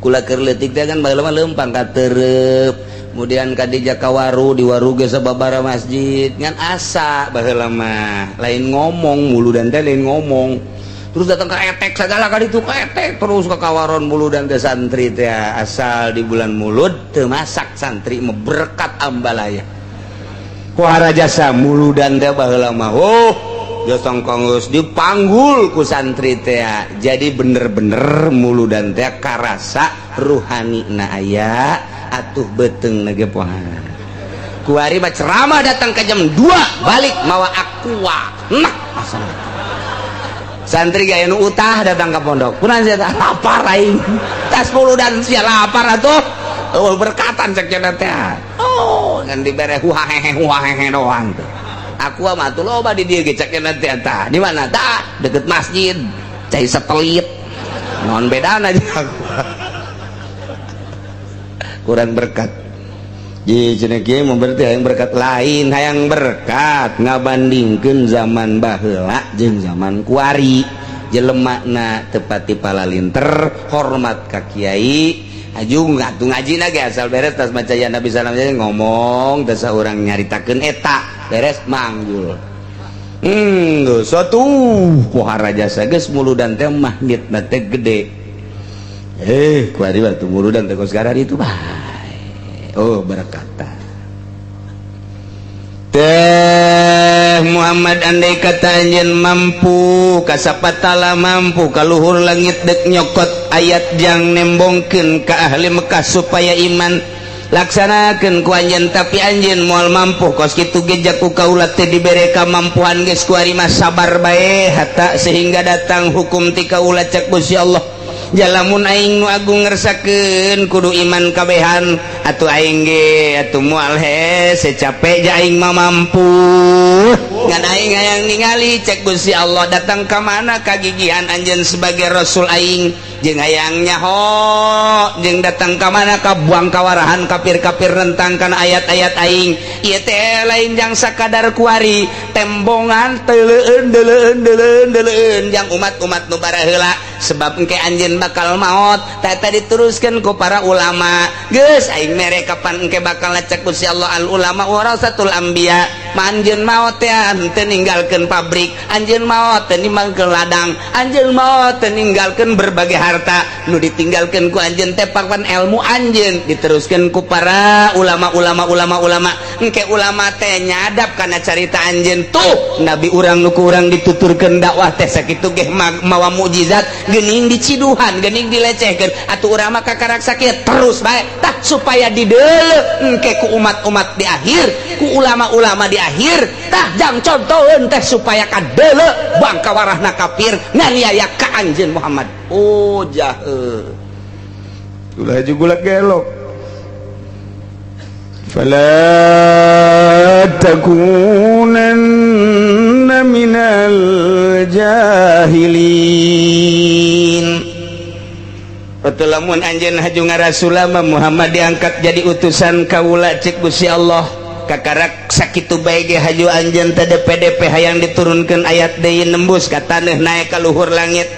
kula keur leutik teh kan baheula mah leumpang katerep kemudian kadija kawaru di waru ge sababara masjid ngan asa baheula mah lain ngomong muludan teh lain ngomong terus datang ke etek segala kali itu ke etek terus ke kawaron muludan teh santri teh asal di bulan Mulud teu masak santri mah berkat ambalaya kuara jasa muludan teh baheula mah josong konggus dipanggul ku santri teh jadi bener-bener muludan teh karasa ruhani na aya atuh beteng nage poha kuari mah ceramah datang ke jam 2 balik mawa aqua nah asal santri gaya nu utah datang ke pondok kunaon sia lapar aing tas muludan sia lapar atuh berkatan cek cenah teh kan dibere huahehe doang tuh aku mah atuh loba di dieu ge cek nanti tah di mana tah deket masjid cai satelit non bedana aja aku kurang berkat ji cenah kieu mah berarti hayang berkat lain hayang berkat ngabandingkeun zaman baheula jeung zaman kuari jelemana tepati palalinter hormat ka kiai ajung atuh ngajina ge asal beres tas maca ya Nabi sallallahu alaihi wasallam ngomong teu saurang nyaritakeun eta beres manggul geus atuh pohara jasa geus muludan teh magnetna teh gede kuari batu muludan teh kos gara itu bae oh berkata teh Muhammad andai kata anjeun mampu kasapatala mampu kaluhur langit dek nyokot ayat jang nembongkeun ka ahli Mekah supaya iman laksanakeun ku anjeun tapi anjeun moal mampu kos kitu ge jaku kaula teh dibere kamampuan geus kuari mah sabar bae hatta sehingga datang hukum ti kaula cek Gusti Allah jalamun aing nu agung ngersakeun kudu iman kabehan atuh aing ge atuh moal hese capek ja aing mah mampu ngan aing hayang ningali cek Gusti Allah datang ka mana kagigihan anjeun sebagai rasul aing jeung hayang nyaho jeung datang ka mana ka buang kawarahan kafir-kafir rentang kana ayat-ayat aing ieu teh lain jang sakadar kuari tembongan teleueun jang umat-umat nu baraheula sebab engke anjeun bakal maot tata diteruskeun ku para ulama geus aing mere kapan engke bakal cek Gusti Allah al ulama warasatul anbiya anjeun maot teh henteu ninggalkeun pabrik anjeun maot teh ninggalkeun ladang anjeun maot teh ninggalkeun berbagai harta nu ditinggalkeun ku anjeun teh papan ilmu anjeun diteruskeun ku para ulama engke ulama teh nyadap kana carita anjeun tuh nabi urang nu ku urang dituturkeun dakwah teh sakitu ge mawa mukjizat geuning diciduhan geuning dilecehkeun atuh urang mah kakaraksa kieu terus bae tah supaya dideuleu engke ku umat-umat di akhir ku ulama-ulama di akhir tah jang contoheun teh supaya kadeuleu bangka warahna kafir nganiaya ka anjeun Muhammad oh jahe ulah juga gelok fala takunanna minal jahilin betul lamun anjeun haju ngarasulama Muhammad diangkat jadi utusan kaula cek Gusti Allah kakarak sakitu bae ge haju anjeun teh DP hayang diturunkeun ayat deui nembus ka taneuh naek ka luhur langit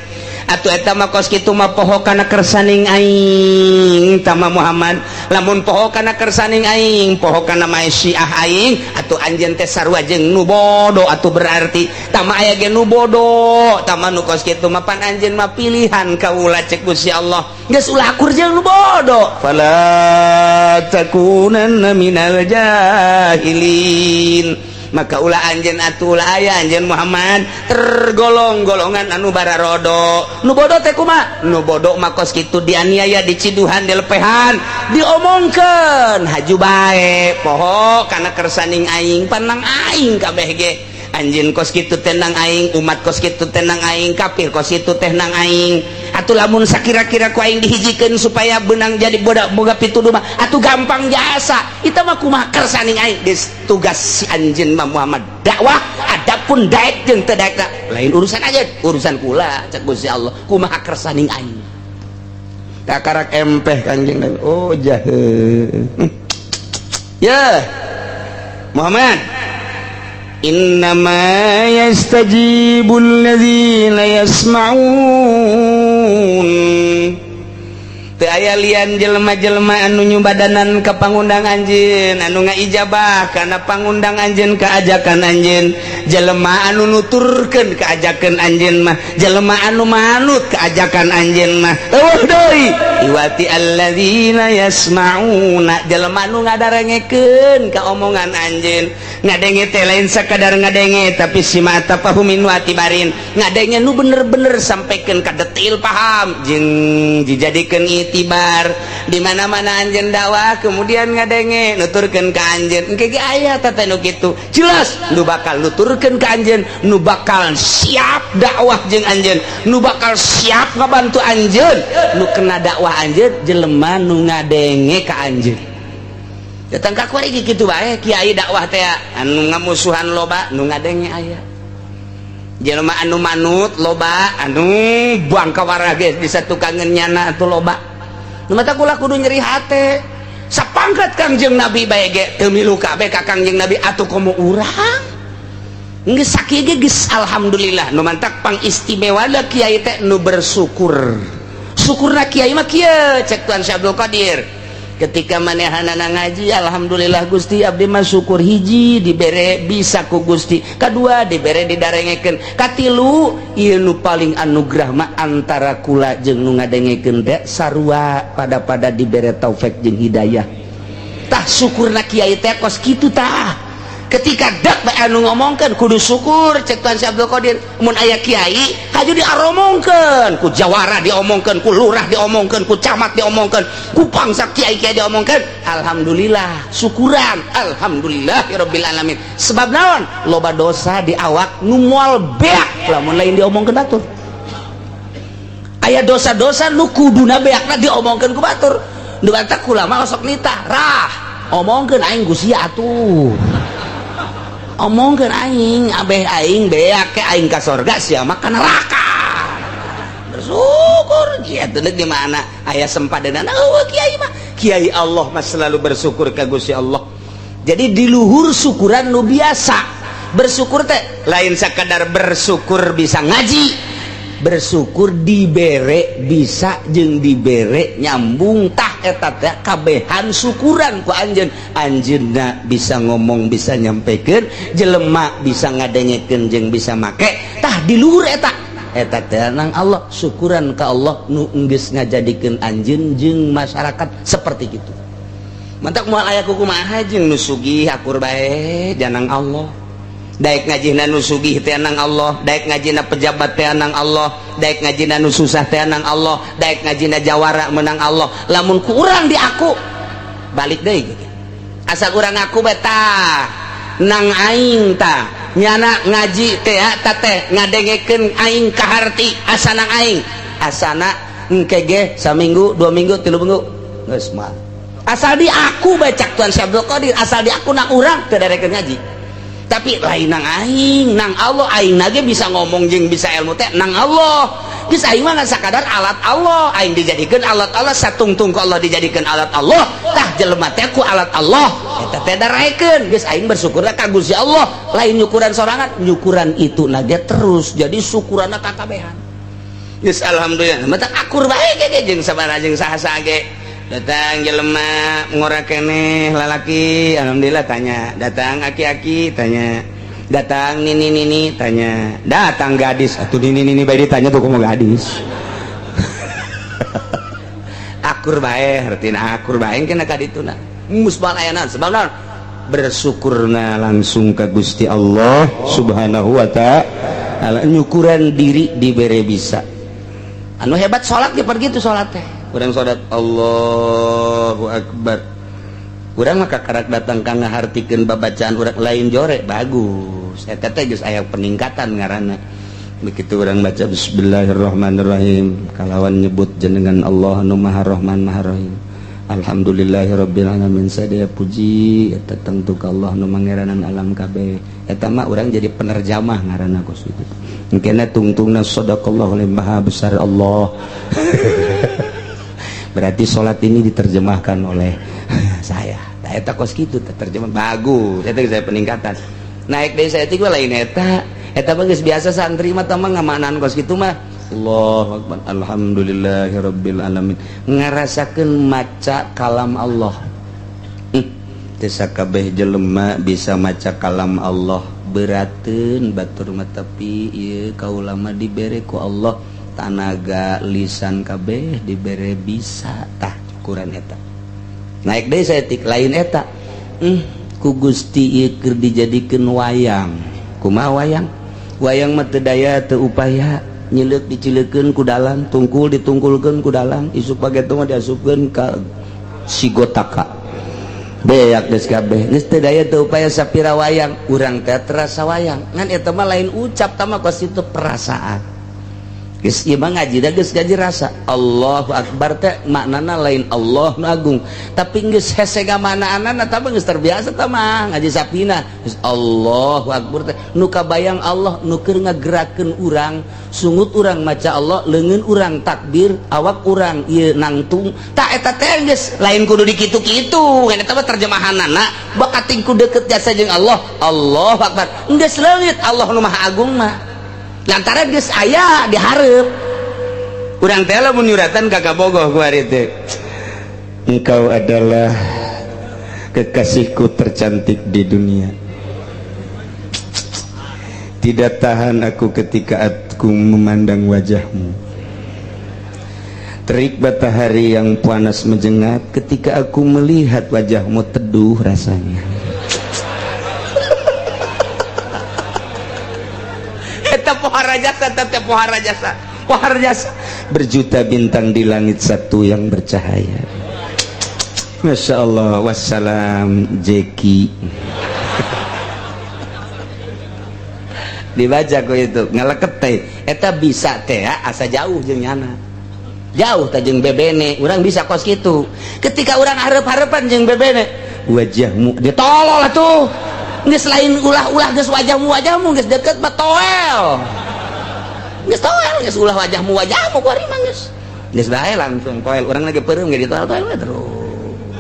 atuh eta mah kos kitu mah poho kana kersaning aing tama Muhammad lamun poho kana kersaning aing poho kana mae Syiah aing atuh anjeun teh sarua jeung nu bodo atuh berarti tama aya ge nu bodo tama nu kos kitu mah pan anjeun mah pilihan kaula cek Gusti Allah geus ulah akur jeung nu bodo fala takunanna minal jahilin maka ulah anjeun atuh ulah aya anjeun Muhammad tergolong-golongan anu bararodo nu bodo teh kumaha nu bodo mah kos kitu dianiaya diciduhan dilepehan diomongkeun haju bae poho kana kersaning aing panang aing kabeh ge anjeun kos kitu tenang aing umat kos kitu tenang aing kafir kos kitu teh nang aing atuh lamun sakira-kira ku aing dihijikeun supaya benang jadi boga pituduh mah atuh gampang jasa eta mah kumaha kersaning aing tugas si anjeun mah Muhammad dakwah adapun daek jeung teu daek lain urusan aja urusan kula cek Gusti Allah kumaha kersaning aing kakarak empeh kanjeng Nabi oh jahe ya Muhammad innama yastajibul ladzina yasma'un teu aya lian jelema-jelema anu nyubadanan ka pangundang anjeun anu ngaijabah kana pangundang anjeun ka ajakan anjeun jelema anu nuturkeun ka ajakan anjeun mah jelema anu manut ka ajakan anjeun mah eueuh deui iwati alladzina yasma'una jelema anu ngadarengekeun ka omongan anjeun ngadenge teh lain sakadar ngadenge tapi simata pahumin wa tibarin ngadenge nu bener-bener sampaikeun ka detail paham jeung dijadikeun itibar di mana-mana anjeun dakwah kemudian ngadenge nuturkeun ka anjeun engke ge aya tata nu kitu jelas nu bakal nuturkeun ka anjeun nu bakal siap dakwah jeung anjeun nu bakal siap ngabantu anjeun nu kena dakwah anjeun jelema nu ngadenge ka anjeun datang ka kuari kitu bae kiai dakwah teh anu ngamusuhan loba nu ngadenge aya jelema anu manut loba anu buang kawara ge di satukangeun nyana atuh loba nu mata kula kudu nyeri hate sapangkat Kangjeng Nabi bae ge teu milu kabeh ka Kangjeng Nabi atuh komo urang geus sakieu ge geus alhamdulillah nu mantak pangistimewa da kiai teh nu bersyukur syukurna kiai mah kieu cek Tuan Syekh Abdul Qadir ketika manehanana ngaji alhamdulillah Gusti abdi mah syukur hiji dibere bisa ku Gusti kadua dibere didarengekeun katilu ieu nu paling anugerah mah antara kula jeung nu ngadengekeun teh sarua pada dibere taufik jeung hidayah tah syukurna kiai teh kos kitu tah ketika dak bae anu ngomongkeun kudu syukur cek Tuan Syekh Abdul Qadir mun aya kiai haju diaromongkeun ku jawara diomongkeun ku lurah diomongkeun ku camat diomongkeun ku pangsa kiai-kiai diomongkeun alhamdulillah syukuran alhamdulillahirabbil alamin sebab naon loba dosa di awak nu moal beak lamun lain diomongkeun batur aya dosa-dosa nu kuduna beakna diomongkeun ku batur nu batak kula mah osok nitah rah omongkeun aing Gusti atuh omongkeun aing abeh aing beak ke aing ka sorga sia mah ka neraka bersyukur kieu teh di mana aya sempadanana eueuh kiai mah kiai Allah mah selalu bersyukur ka Gusti Allah jadi di luhur syukuran nu biasa bersyukur teh lain sakadar bersyukur bisa ngaji bersyukur dibere bisa jeung dibere nyambung tah eta teh kabehan syukuran ku anjeun anjeunna bisa ngomong bisa nyampekeun jelema bisa ngadengekeun jeung bisa make tah di luhur eta teh nang Allah syukuran ka Allah nu geus ngajadikeun anjeun jeung masyarakat seperti kitu mantak moal aya kumaha jeung nu sugih akur bae janang Allah daek ngajina nu sugih teh nang Allah daek ngajina pejabat teh nang Allah daek ngajina nu susah teh nang Allah daek ngajina jawara menang Allah lamun ku urang di aku balik deui asal urang aku beta nang aing ta nyana ngaji teh ta teh ngadengekeun aing kaharti asana aing asana engke ge saminggu 2 minggu 3 minggu geus mah asal di aku baca Tuan Syekh Abdul Qadir asal di aku nang urang teu darekeun ngaji tapi lain nang aing nang Allah aing nage bisa ngomong jeung bisa ilmu teh nang Allah geus aing mah sakadar alat Allah aing dijadikeun alat Allah satungtung ku Allah dijadikeun alat Allah tah jelema teh ku alat Allah eta teh daraekeun geus aing bersyukur ka Gusti Allah lain nyukuran sorangan nyukuran itu nage terus jadi syukuranna kakabehan geus alhamdulillah mah akur bae ge jeung sabaraha jeung saha-saha ge datang jelema ngora keneh lalaki alhamdulillah tanya datang aki-aki tanya datang nini tanya datang gadis atuh nini bae ditanya tuh kumaha gadis akur bae hartina akur bae kena ka dituna musbal ayana sebab naon bersyukurna langsung ka Gusti Allah subhanahu wa ta'ala nyukuran diri dibere bisa anu hebat salat ge pergi tuh salat teh urang salat Allahu Akbar urang mah kakarak datang ka ngahartikeun babacaan urang lain jore bagus eta teh geus aya peningkatan ngaranna begitu urang baca bismillahirrahmanirrahim kalawan nyebut jenengan Allah anu Maha Rahman Maha Rahim alhamdulillahirabbil alamin sadaya puji eta tengtu ka Allah nu mangeranan alam kabeh eta mah urang jadi penerjemah ngaranna kos kitu engkena tungtungna sadaqallahu maha besar Allah berarti sholat ini diterjemahkan oleh saya nah eta kos kitu terjemah bagus eta saya peningkatan naik dari saya tiga lain eta mah geus biasa santri mah tah ngamanan kos kitu mah Allahu Akbar alhamdulillahirabbil alamin ngarasakeun maca kalam Allah teu sakabeh jelema bisa maca kalam Allah berateun batur mah tapi ieu kaula mah dibere ku Allah tanaga lisan kabeh dibere bisa tah ukuran eta naik deui saya tik lain eta ku Gusti ieu keur dijadikeun wayang kumaha wayang mah teu daya teu upaya nyileuk dicileukeun ku dalang tungkul ditungkulkeun ku dalang isuk pagetu mah diasupkeun ka sigotaka beak geus kabeh geus teu daya teu upaya sapira wayang urang teh terasa wayang ngan eta mah lain ucap tah mah kos itu perasaan geus ieu mah ngaji da geus gaji rasa. Allahu Akbar teh maknana lain Allah nu agung, tapi geus hese gamanaanna tah geus terbiasa tah mah ngaji sapina. Geus Allahu Akbar teh nu kabayang Allah nu keur ngagerakeun urang, sungut urang maca Allah, leungeun urang takbir, awak urang ieu nangtung. Tah eta teh geus lain kudu dikitu-kitu, ngan eta mah terjemahanana bakating ku deukeut jasa jeung Allah. Allahu Akbar geus leungit Allah nu maha agung mah. Lantaran geus aya dihareup. Urang teh lamun nyuratan ka Kabogoh ku ari teh. Engkau adalah kekasihku tercantik di dunia. Tidak tahan aku ketika aku memandang wajahmu. Terik matahari yang panas menyengat ketika aku melihat wajahmu, teduh rasanya. Pohara jasa, tetap pohara jasa, pohara jasa. Berjuta bintang di langit satu yang bercahaya. Masya Allah. Wassalam Jeki. Dibaca ku itu ngaleket teh. Eta bisa teh asa jauh jeung nyana. Jauh teh jeung bebene. Urang bisa kos kitu. Ketika urang hareup-hareupan jeung bebene, wajahmu ditolol atuh. Geus lain ulah-ulah geus wajahmu geus deket mah toel. Geus toel geus ulah wajahmu kuari mah geus bae langsung toel. Urang lagi peureum ge ditoel-toel we terus.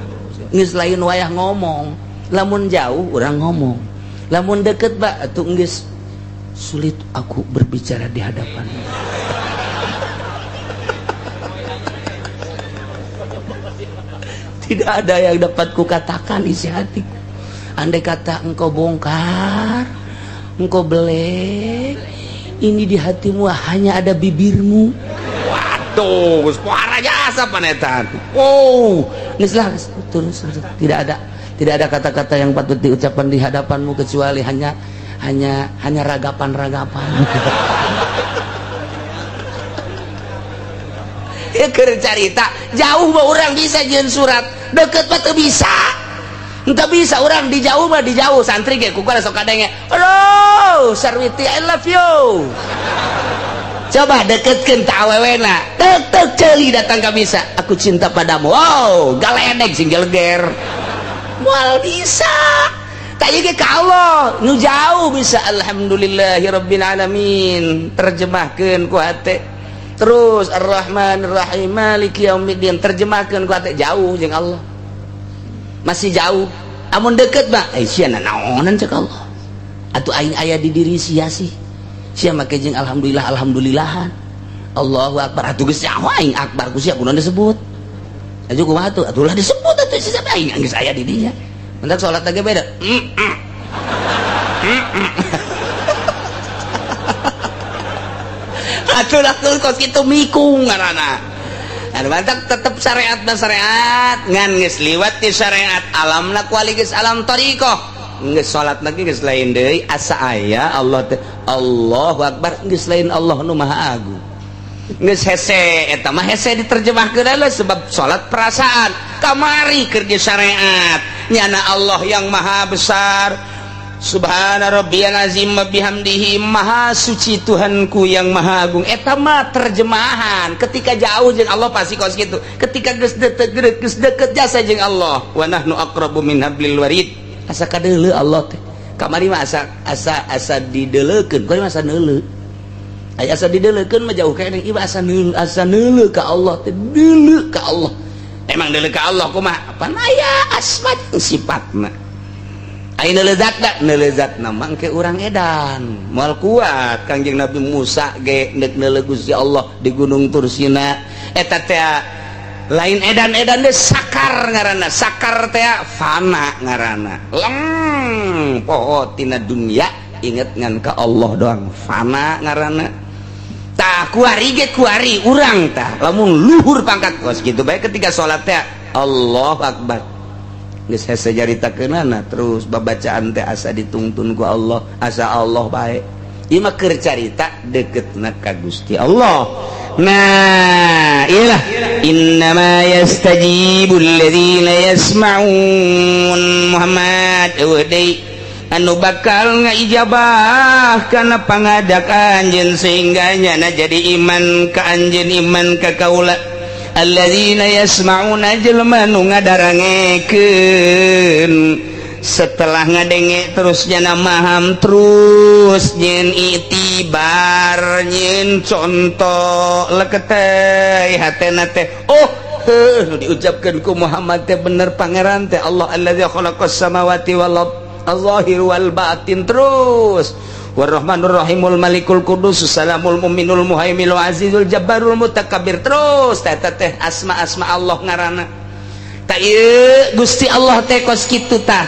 Geus lain wayah ngomong. Lamun jauh urang ngomong. Lamun deket ba atuh geus sulit aku berbicara di hadapanmu. Tidak ada yang dapat kukatakan isi hatiku. Andai kata engkau bongkar, engkau belek, ini di hatimu hanya ada bibirmu. Waduh, suara jasa panetan. Wow, nislah terus tidak ada kata-kata yang patut diucapkan di hadapanmu kecuali hanya ragapan-ragapan. Ya keur carita jauh mah urang bisa jeung surat, deket mah teu bisa. Entah bisa orang di jauh mah di jauh santri ge kukulah sok kadenge. Halo, Sarwiti I love you. Coba deketkeun ta awewena. Tek ceuli datang ka bisa. Aku cinta padamu. Wow, galedeg sing geleger. Moal bisa. Tanya ge ka Allah, nu jauh bisa. Alhamdulillahirabbil alamin. Terjemahkeun ku hate. Terus Ar-Rahman Ar-Rahim Maliki Yaumiddin terjemahkeun ku hate jauh jeung Allah. Masih jauh. Amun deket mah sia naonan cek Allah. Atuh aing aya di diri sia sih. Sia make jeung alhamdulillahan. Allahu Akbar. Atuh geus nyawa aing akbar ku sia kunaon disebut. Atuh kumaha atuh? Atuh lah disebut atuh sia aing geus aya di dinya. Mentak salat ge beda. Atuh lah kos kitu mikung ngaranna. Anu mantak tetep syariat dan syariat ngan geus liwat ti syariat alamna kuali geus alam thariqah geus salat lagi geus lain deui asa aya Allah teh Allahu Akbar geus lain Allah nu maha agung geus hese eta mah hese diterjemahkeun adalah sebab salat perasaan kamari keur di syariat nyana Allah yang maha besar. Subhana rabbiyal azim bihamdihi, maha suci Tuhanku yang maha agung. Eta mah terjemahan. Ketika jauh jeung Allah pasti kos kitu. Ketika geus deket jasa jeung Allah. Wa nahnu aqrabu min hablil warid. Asa kadeuleu Allah teh. Kamari mah asa dideuleukeun, kamari mah asa neuleu. Aya asa dideuleukeun mah jauh keneh, ieu asa neuleu ka Allah teh, deuleu ka Allah. Emang deuleu ka Allah kumaha? Apa aya asma jeung sifatna. Aina lezatna mangke urang edan moal kuat Kangjeng Nabi Musa ge neuk neuleuh Gusti Allah di Gunung Tursina eta teh lain edan-edan teh sakar ngaranna. Sakar teh fana ngaranna. Poho tina dunya inget ngan ka Allah doang fana ngaranna. Tah kuari ge kuari urang tah lamun luhur pangkat kos kitu bae ketika salat teh Allahu Akbar. Geus hese jaritakeunana terus babacaan teh asa ditungtun ku Allah, asa Allah bae. Ieu mah keur carita deketna ka Gusti Allah. Nah, iyalah innama yastajibul ladzina yasma'un Muhammad deui anu bakal ngaijabah kana pangadak anjeun sehingganya na jadi iman ka anjeun iman ka kaula alladzina yasma'una jelema nu ngadarangekeun setelah ngadenge terus nyana maham terus nyen itibar nyen contoh leketeh hatena teh nu diucapkeun ku Muhammad teh bener pangeran teh Allah alladzi khalaqas samawati wal ard az-zahir wal batin terus warrahmanur rahimul malikul qudus salamul mu'minul muhaiminul azizul jabbarul mutakabbir terus teh asma-asma Allah ngaranna tak ieu Gusti Allah teh kos kitu tah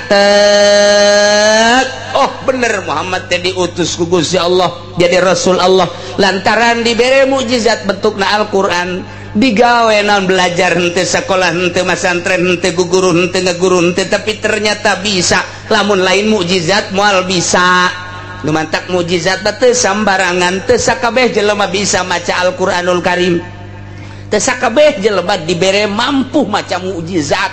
bener Muhammad teh diutus ku Gusti Allah jadi rasul Allah lantaran dibere mukjizat bentukna Al-Qur'an digawe naon belajar henteu sakolah henteu masantren henteu guguru henteu ngaguru henteu tapi ternyata bisa lamun lain mukjizat moal bisa nu mantak mukjizat teh sambarangan teu sakabeh jelema bisa maca Al-Qur'anul Karim teu sakabeh jelema dibere mampu maca mukjizat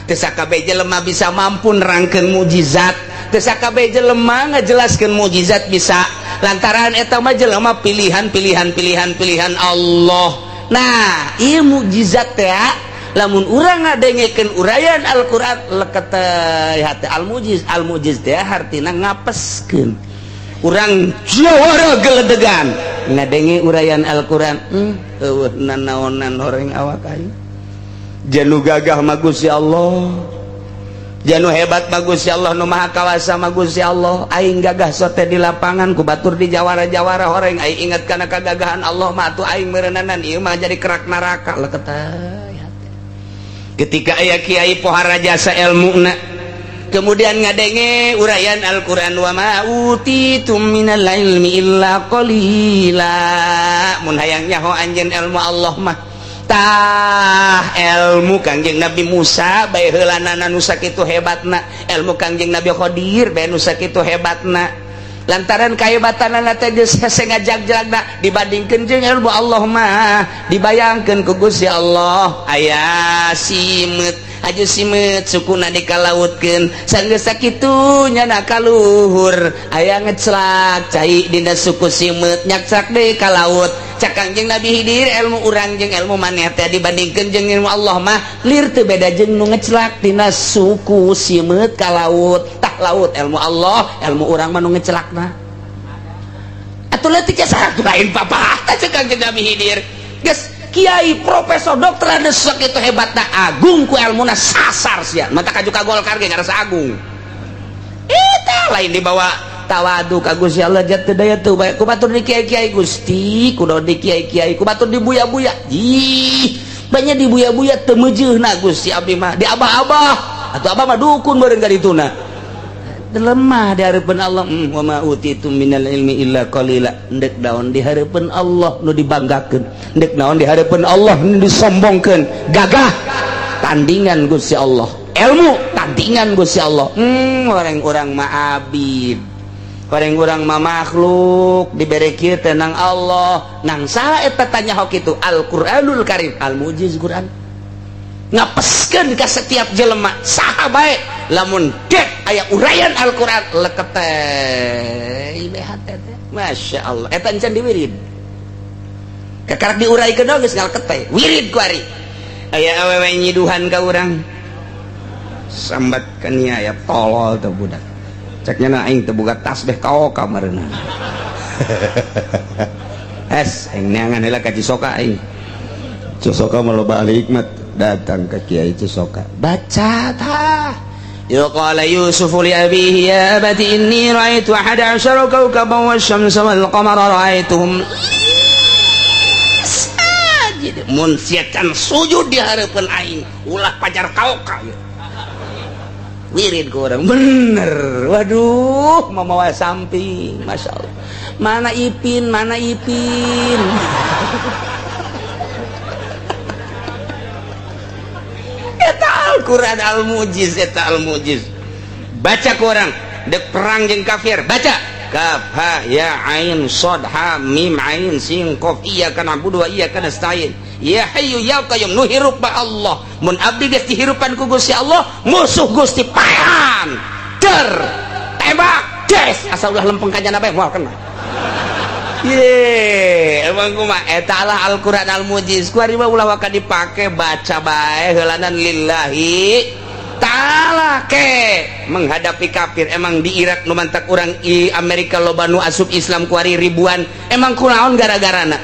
teu sakabeh jelema bisa mampu nerangkeun mukjizat teu sakabeh jelema ngajelaskeun mukjizat bisa lantaran eta mah jelema pilihan Allah. Nah ieu mukjizat teh lamun urang ngadengekeun urayan Al-Qur'an leketeh hate al-mujiz teh artina ngapeskeun urang jawara geledegan ngadenge urayan Al-Qur'an eueuh nanaonan horeng awak aing janu gagah mah Gusti Allah janu hebat mah Gusti Allah nu maha kawasa mah Gusti Allah aing gagah sote di lapangan ku batur di jawara-jawara horeng aing ingat kana kagagahan Allah mah atuh aing meureunnan ieu mah jadi kerak neraka leketeh ketika aya kiai pohara jasa ilmuna kemudian ngadenge urayan Al-Qur'an wa ma utitum minal ilmi illa qalila mun hayang nyaho anjeun ilmu Allah mah tah ilmu Kangjeng Nabi Musa bae heulanana nu sakitu hebatna ilmu Kangjeng Nabi Khidir bae nu sakitu hebatna lantaran kahebatanna teh geus hese ngajag-jagna dibandingkeun jeung ilmu Allah mah dibayangkeun ku Gusti Allah aya simeut aju simeut sukuna dikalautkeun sanggeus sakitu nyana kaluhur aya ngeclak cai dina suku simeut nyaksak deui ka laut cak Kangjeng Nabi Khidir ilmu urang jeung ilmu maneh teh dibandingkeun jeung ilmu Allah mah lir teu beda jeung nu ngeclak dina suku simeut ka laut tah laut ilmu Allah ilmu urang mah nu ngeclakna atuh leutik saha lain papah tah cak Kangjeng Nabi Khidir geus kiai profesor dokter anu sakitu hebatna agung ku ilmuna sasar sia mata kaju ka Golkar ge ngarasa agung eta lain dibawa tawadu ka Gusti Allah jat teu daya teu bae ku batur di kiai-kiai Gusti kudu di kiai-kiai ku batur di buya-buya ih banyak di buya-buya teu meujeuhna Gusti abdi mah di abah-abah atuh abah mah dukun beureung ka dituna lemah di hareupeun Allah wa ma utitum minal ilmi illa qalila endek daon di hareupeun Allah nu dibanggakeun endek naon di hareupeun Allah nu disombongkeun gagah tandingan Gusti Allah ilmu tandingan Gusti Allah orang-orang mah abid orang-orang mah makhluk dibere kieu teh nang Allah nang saha eta tanya hok kitu Al-Qur'anul Karim al-mujiz Quran ngapeskeun ka setiap jelema saha bae lamun dek aya urayan Al-Qur'an leketeh ieu hate teh masyaallah eta encan diwirid kakarak diuraykeun geus ngaleketeh wirid ku ari aya awewe nyiduhan ka urang sambat ka nia aya tolol teh budak ceknya na aing teu boga tasbih kao kamarna aing neangan heula ka Cisoka aing Cisoka mah loba ahli hikmat datang ke Kiai Cisoka baca tah yuqala yusufu li abihi ya abati inni ra'aitu 11 kawkaban wasyamsa wal qamara ra'aituhum sajid mun siacan sujud di hareupeun aing ulah pajar kaoka wirid ku orang bener waduh mamawa samping Masya Allah mana Ipin eta Al-Quran al-mujiz eta al-mujiz baca ku orang dek perang jeung kafir baca kaf ha ya ain shad ha mim ain sin qaf iyyaka na'budu wa iyyaka nasta'in ya hayyu ya qayyum nu hirup ba Allah mun abdi geus dihirupan ku Gusti Allah musuh Gusti paehan ter tebak des asal ulah lempeng kanya nabe moal kena ye emang kumaha eta lah Al-Qur'an al-mujiz kuari mah ulah waka dipake baca bae heulanan lillahi ta'ala ke menghadapi kafir. Emang di Irak nu mantak urang i Amerika loba nu asup Islam kuari ribuan emang kunaon gara-garana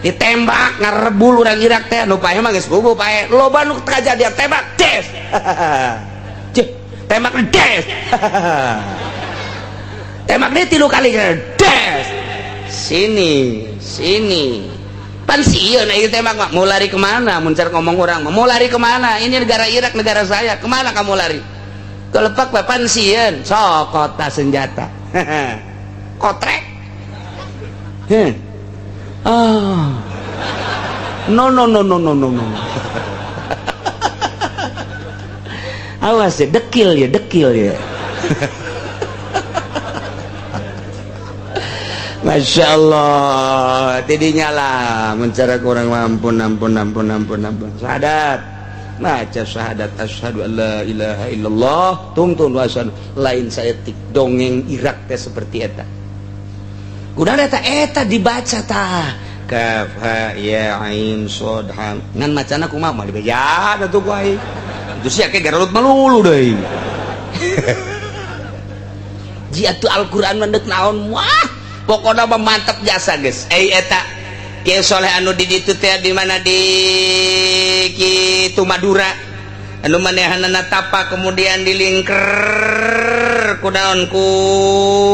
ditembak ngarebul urang Irak teh nu pae mah geus bubu pae loba nu kajadian tembak des cih tembak des tembak dia 3 kali des sini pan sieun ieu tembak mah mau lari kemana muncar ngomong orang mau lari kemana ini negara Irak negara saya kemana kamu lari kelepak pan sieun sokota senjata kotrek no awas ya dekil ya Masya Allah tidinya lah mencari kurang ampun syahadat baca syahadat asyhadu an la ilaha illallah tungtun wasan lain saeutik dongeng Irak teh seperti eta kunaon eta dibaca tah kaf ha ya ain shad ha ngan macana kumaha mah dibeja atuh ku ai itu sia ke garut melulu deui ji atuh Al-Qur'an mendek naon wah pokoknya mantap jasa guys eta Kiai Soleh anu di ditu teh di mana di Kitu Madura anu manehanana tapa kemudian dilingker ku daun ku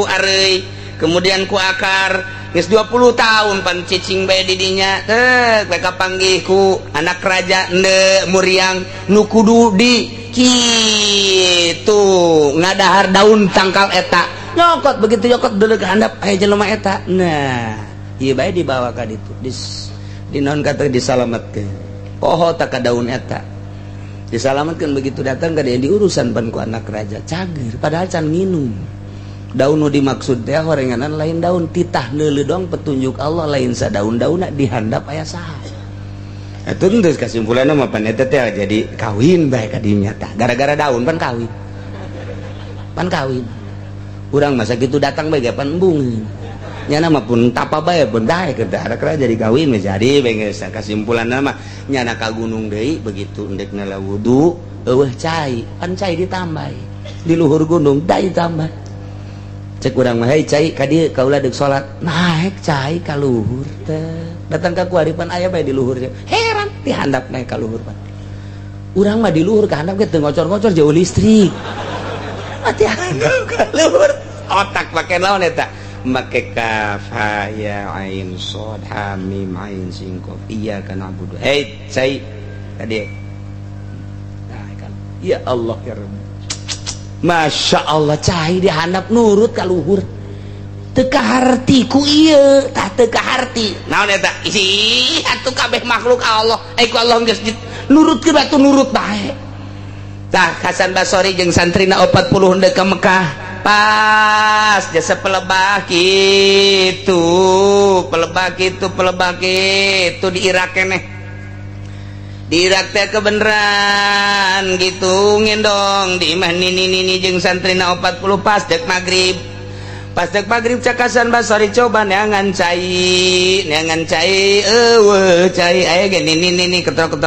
areuy kemudian ku akar geus 20 tahun pan cicing bae di dinya teh mereka panggih ku anak raja ende muriang nu kudu di kitu ngadahar daun tangkal eta nyokot begitu nyokot dulu ke handap aya jelema eta nah ieu bae dibawa ka ditu di naon kata disalametkeun poho tak ka daun eta disalametkeun begitu datang ka dia diurusan pan ku anak raja cager padahal can minum daun nu dimaksud teh horenganan lain daun titah neuleuh dong petunjuk Allah lain sadaun-daunna dihandap aya saha eta teh kesimpulanna mah pan eta teh jadi kawin bae ka dinya tah gara-gara daun pan kawin urang masa gitu datang bae pan embung nyana mah pun tapa bae pun dae kedah ada kira jadi kawin mah jadi bae kesimpulanna mah nyana ka gunung deui begitu endekna la wudu eueuh cai pan cai ditambah di luhur gunung dai tambah cek urang mah hei cai ka dieu kaula deuk salat naik cai ka luhur teh datang ka kuaripan aya bae di luhur heran dihandap naik ka luhur pan urang mah di luhur ka handap ge teu ngocor-ngocor jauh listrik mati handap ka luhur otak pake naon eta make kaf ha ya ain shad ha mim ain sin qaf iyyaka na'budu hei cai tadi nah kan ya Allah ya Rabb Masya Allah cai dihandap nurut ka luhur teu kaharti ku ieu tah teu kaharti naon eta isi atuh kabeh makhluk Allah ku Allah geus nurutkeun batu nurut bae tah Hasan Basri jeung santrina 40 henteu ka Mekah pas jasa pelebah kitu di Irak keneh di Irak teh kebeneran gitu ngendong di imah nini jeung santrina 40 pas dek maghrib cak Hasan Basri coba neangan cai eueuh cai aya ge nini ketok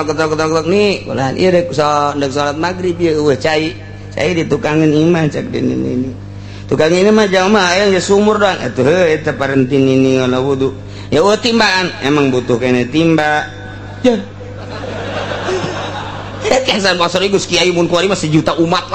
nih kulaan ieu dek salat maghrib ieu eueuh cai di tukangin imah cak di nini tukang ini mah jamaah aya geus sumur doang atuh heuh eta parentin nini ngana wudu ya timbaan emang butuh kene timba ya Hasan Basri geus kiai mun kuari mah sejuta umat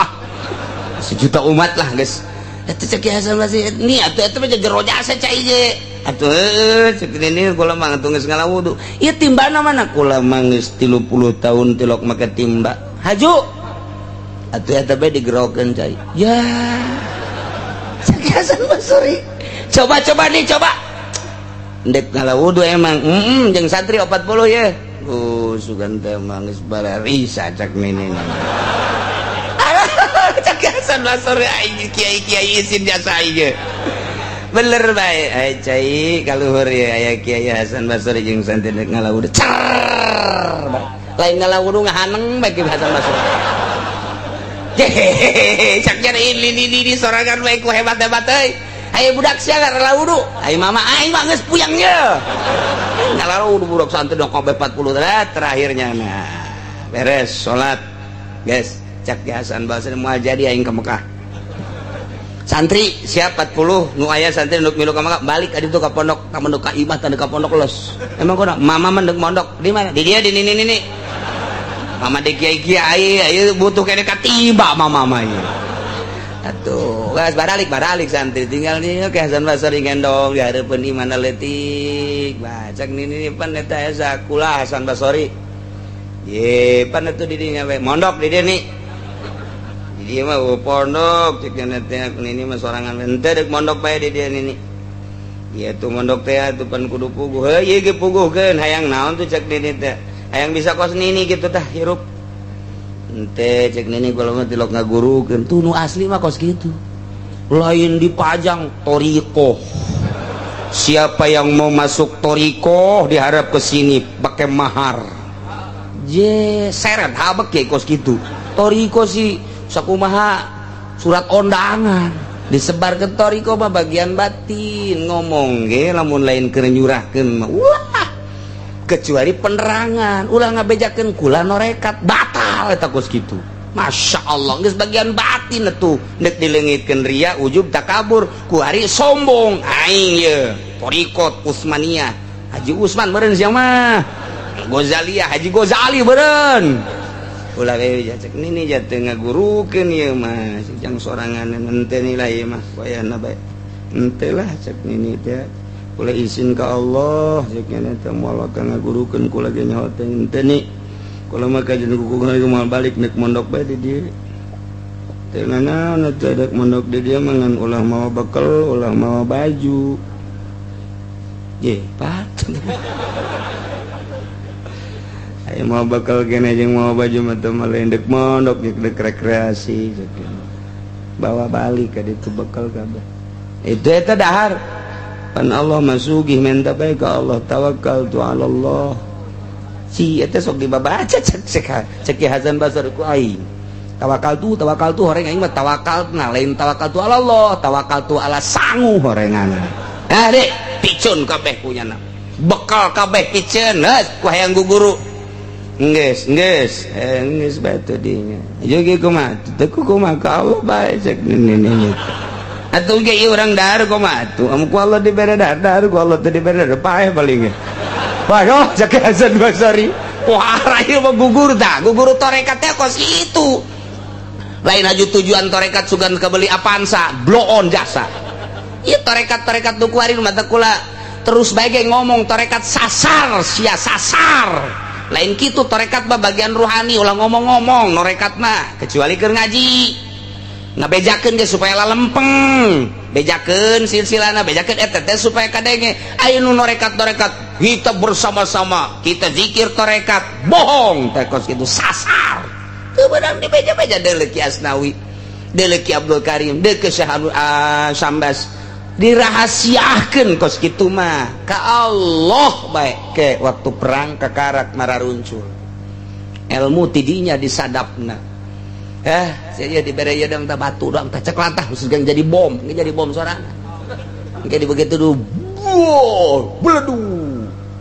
lah geus eta cek Hasan Basri ni atuh eta mah jero jasa cai je atuh heuh cek ini kula mah atuh geus ngalawudu ieu timbana mana kula mah geus 30 tahun tilok make timba haju atuh eta bae digerokeun cai ya cek Hasan Basri coba ndek ngalawudu emang jeung santri 40 ya sugan teh mah geus bararisa cak nini cak Hasan Basri kiai izin jasa ieu bener bae aya cai kaluhur ya aya Kiai Hasan Basri jeung santri ndek ngalawudu cer lain ngalawudu ngahaneng bae Hasan Basri cak nya ini sorangan bae ku hebat-hebat euy. Aya budak sia rela wudu. Ai mama ai mah geus puyangnya. Ngalaru wudu budak santri dong 40 terakhirnya nah. Beres salat. Guys, cak Hasan Basri moal jadi aing ka Mekah. Santri siap 40 nu aya santri nu milu ka Mekah balik adi tu ka pondok, ka pondok ka imah teh ka pondok los. Emang kunaon? Mama mendek mondok di mana? Di dia di ini. Mama de kiai ayo butuh kene katiba mama ieu. Atuh, geus baralik santri tinggal nih ke Hasan Basri gendong di hareupeun iman leutik. Bacak nini pan eta asa kula Hasan Basri. Ye, pan atuh di dinya we mondok di dieu nih. Di dieu mah pondok cek teh nini mah sorangan henteu deuk mondok bae di dieu nini. Ieu tuh mondok teh atuh pan kudu puguh. Heuh ge puguhkeun hayang naon tuh cek nini teh. Hayang bisa kos nini gitu tah hirup ente cek nini kalau mah tilok ngagurukeun tuh nu asli mah kos gitu lain dipajang toriko siapa yang mau masuk toriko diharap ke sini pakai mahar seret habek ya kos gitu toriko sih sakumaha surat undangan disebar ke toriko mah bagian batin ngomong ge lamun lain keur nyurahkeun mah wah kecuali penerangan ulah ngabejakeun kula norekat batal eta kos kitu Masya Allah geus bagian batin atuh nek dileungitkeun ria ujub takabur ku ari sombong aing ye torikot Utsmaniyah Haji Usman meureun sia mah Ghazaliyah Haji Ghazali meureun ulah we cek nini jatuh ngagurukeun ieu mah jang sorangan henteu nilai ieu mah wayahna bae henteu lah cek nini teh kula izin ka Allah sakena teh moal ka ngagurukeun kula ge nyaho teh henteu ni kula mah kajian kuku moal balik nek mondok bae di dieu teh naon atuh dek mondok di dieu mah ngan ulah mawa bekal ulah mawa baju ye pat aya mawa bekal kene jeung mawa baju mah teh mah lain dek mondok dek rekreasi sakena bawa balik ka ditu bekal kabeh itu eta dahar pan Allah masugih minta baik ke Allah tawakkaltu ala Allah si eta sok dibabaca cek Hasan Basri ku aing tawakkaltu horeng aing mah tawakkalna lain tawakkaltu ala Allah tawakkaltu ala sangu horengan nah dek picun kabeh punyana bekal kabeh picun geus ku hayang guguru geus bae teh dinya jeung kumaha teh kumaha ka Allah bae cek nini atuh ge ieu urang dahar kumaha atuh amun ku Allah dibere dahar ku Allah teh dibere paeh paling waduh cek Hasan Basri wah ieu mah gugur torekat teh kos itu lain aju tujuan torekat sugan kabeli Avanza blow on jasa ieu torekat nu kuari mah teh kula terus bae ge ngomong torekat sasar sia sasar lain kitu torekat mah bagian rohani ulah ngomong-ngomong norekat mah kecuali keur ngaji ngabejakeun ge supaya lalempeng bejakeun silsilana bejakeun eta teh supaya kadenge aya nu norekat kita bersama-sama kita zikir torekat bohong teh kos kitu sasar teu beunang di beja-beja deuleu Ki Asnawi deuleu Ki Abdul Karim deuleu ke Syekh Sambas dirahasiakeun kos kitu mah ka Allah bae ke waktu perang kakarak mararuncul ilmu tidinya disadapna saya diberi ya dong batu dong cek lantah khusus yang jadi bom sorangan kayak begitu dulu beledu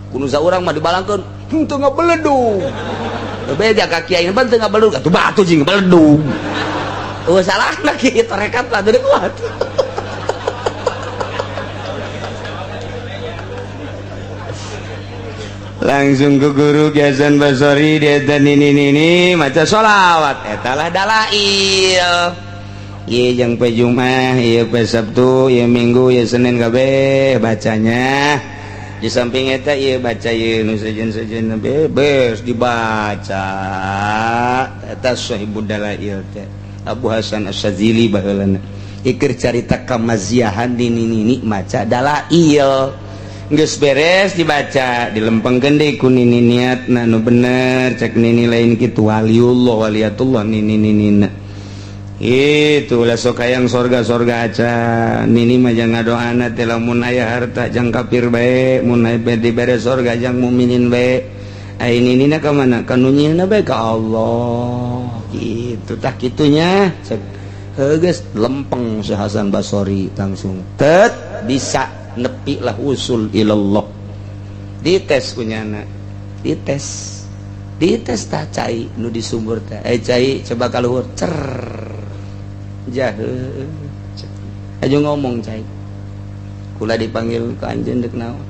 kuno saurang mah dibalangkeun henteu ngabeledu beda kaki aing ban teu ngabeledu atuh batu jeung ngabeledu eueuh salahna kieu torekat lah deuk kuat langsung ke guru Hasan Basri dia nini maca sholawat etalah dalail ieu jeung poe Jumat ieu poe Sabtu ieu Minggu ieu Senin kabeh bacanya di samping eta ieu baca ieu nu sejen-sejen bebas dibaca eta Sahibud Dalail teh Abu Hasan Asy-Syadzili baheulana ikir carita kamaziahan di nini maca dalail geus beres dibaca dilempengkeun deui ku nini niatna nu bener cek nini lain kitu waliullah waliatullah nini itu lah sok hayang sorga aca nini mah jang ngadoana teh lamun aya harta jang kafir bae mun aya dibere sorga jang mukminin bae ini ka mana kanunyina bae ka Allah gitu tah kitunya geus lempeng si Hasan Basri langsung bisa nepi lah usul ilallah dites kunyana dites tah cai nu di sumber teh cai coba kaluhur cer jahe aja ngomong cai kula dipanggil ke anjeun dek naon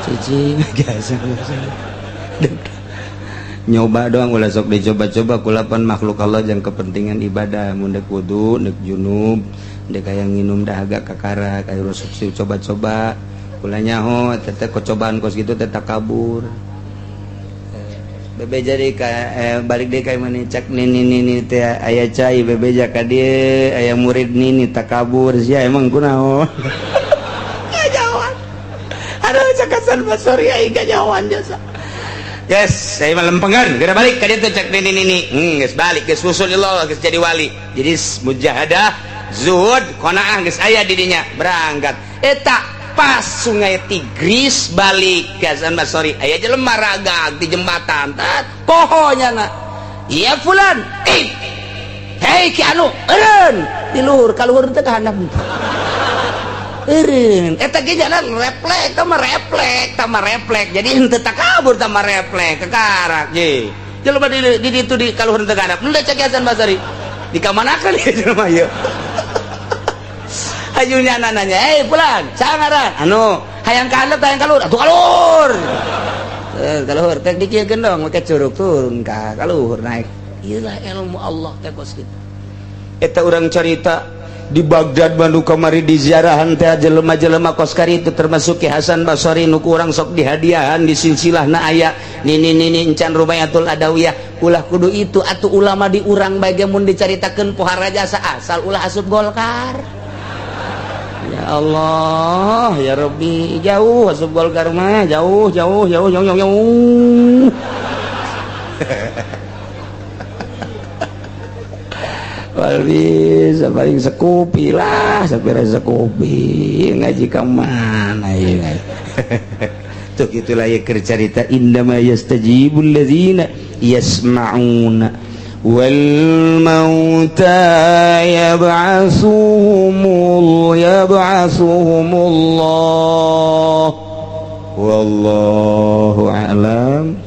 cicing biasa nyoba doang ulah sok dicoba-coba kulapan makhluk Allah yang kepentingan ibadah mun dek wudu dek junub dek aya nginum dahaga kakara aya rusuk coba-coba kula nyaho teteh kocobaan kos gitu teteh kabur bebe jadi balik deh kayak mana cak nini teh aya cai bebe jaka dia aya murid nini takabur sia emang kunaon gajawan aduh cakasan Basri ai gajawan jasa yes saya melempengan geura balik ka dieu cak nini geus balik geus usul Allah geus jadi wali jadi mujahadah zuhud qanaah geus aya di dinya berangkat eta pas sungai Tigris balik ke Hasan Basri aya jelema ragag di jembatan pohonya na iya fulan hei ki anu eureun di luhur ka luhur teh ka handap eureun eta ge jalan refleks tama refleks jadi henteu takabur tama refleks kekarak je jelema di ditu di ka luhur teh ka handap nu cek Hasan Basri di ka manakeun ieu jelema ieu ajunya nanya pulang sangaran anu hayang ka handap hayang kalur atuh kalur kaluhur tek dikieun dong make curug turun ka kaluhur naik ieu lah ilmu Allah teh kos kitu eta urang carita di Baghdad Bandung kamari di ziarahan teh jelema-jelema kos kari itu termasuk Ki Hasan Basri nu urang sok dihadiahan di silsilahna aya nini encan Rubayatul Adawiyah ulah kudu itu atuh ulama di urang bae mun dicaritakeun pohara jasa asal ulah asup Golkar. Ya Allah, ya Rabbi, jauh asup Golkar mah, jauh. Walbis, paling sekupi lah, sapira sekupi, ngaji ka mana ya. Tuh gitulah ya cerita indama yastajibul ladzina yasma'una wal mauta yab'atsuhumullah wallahu a'lam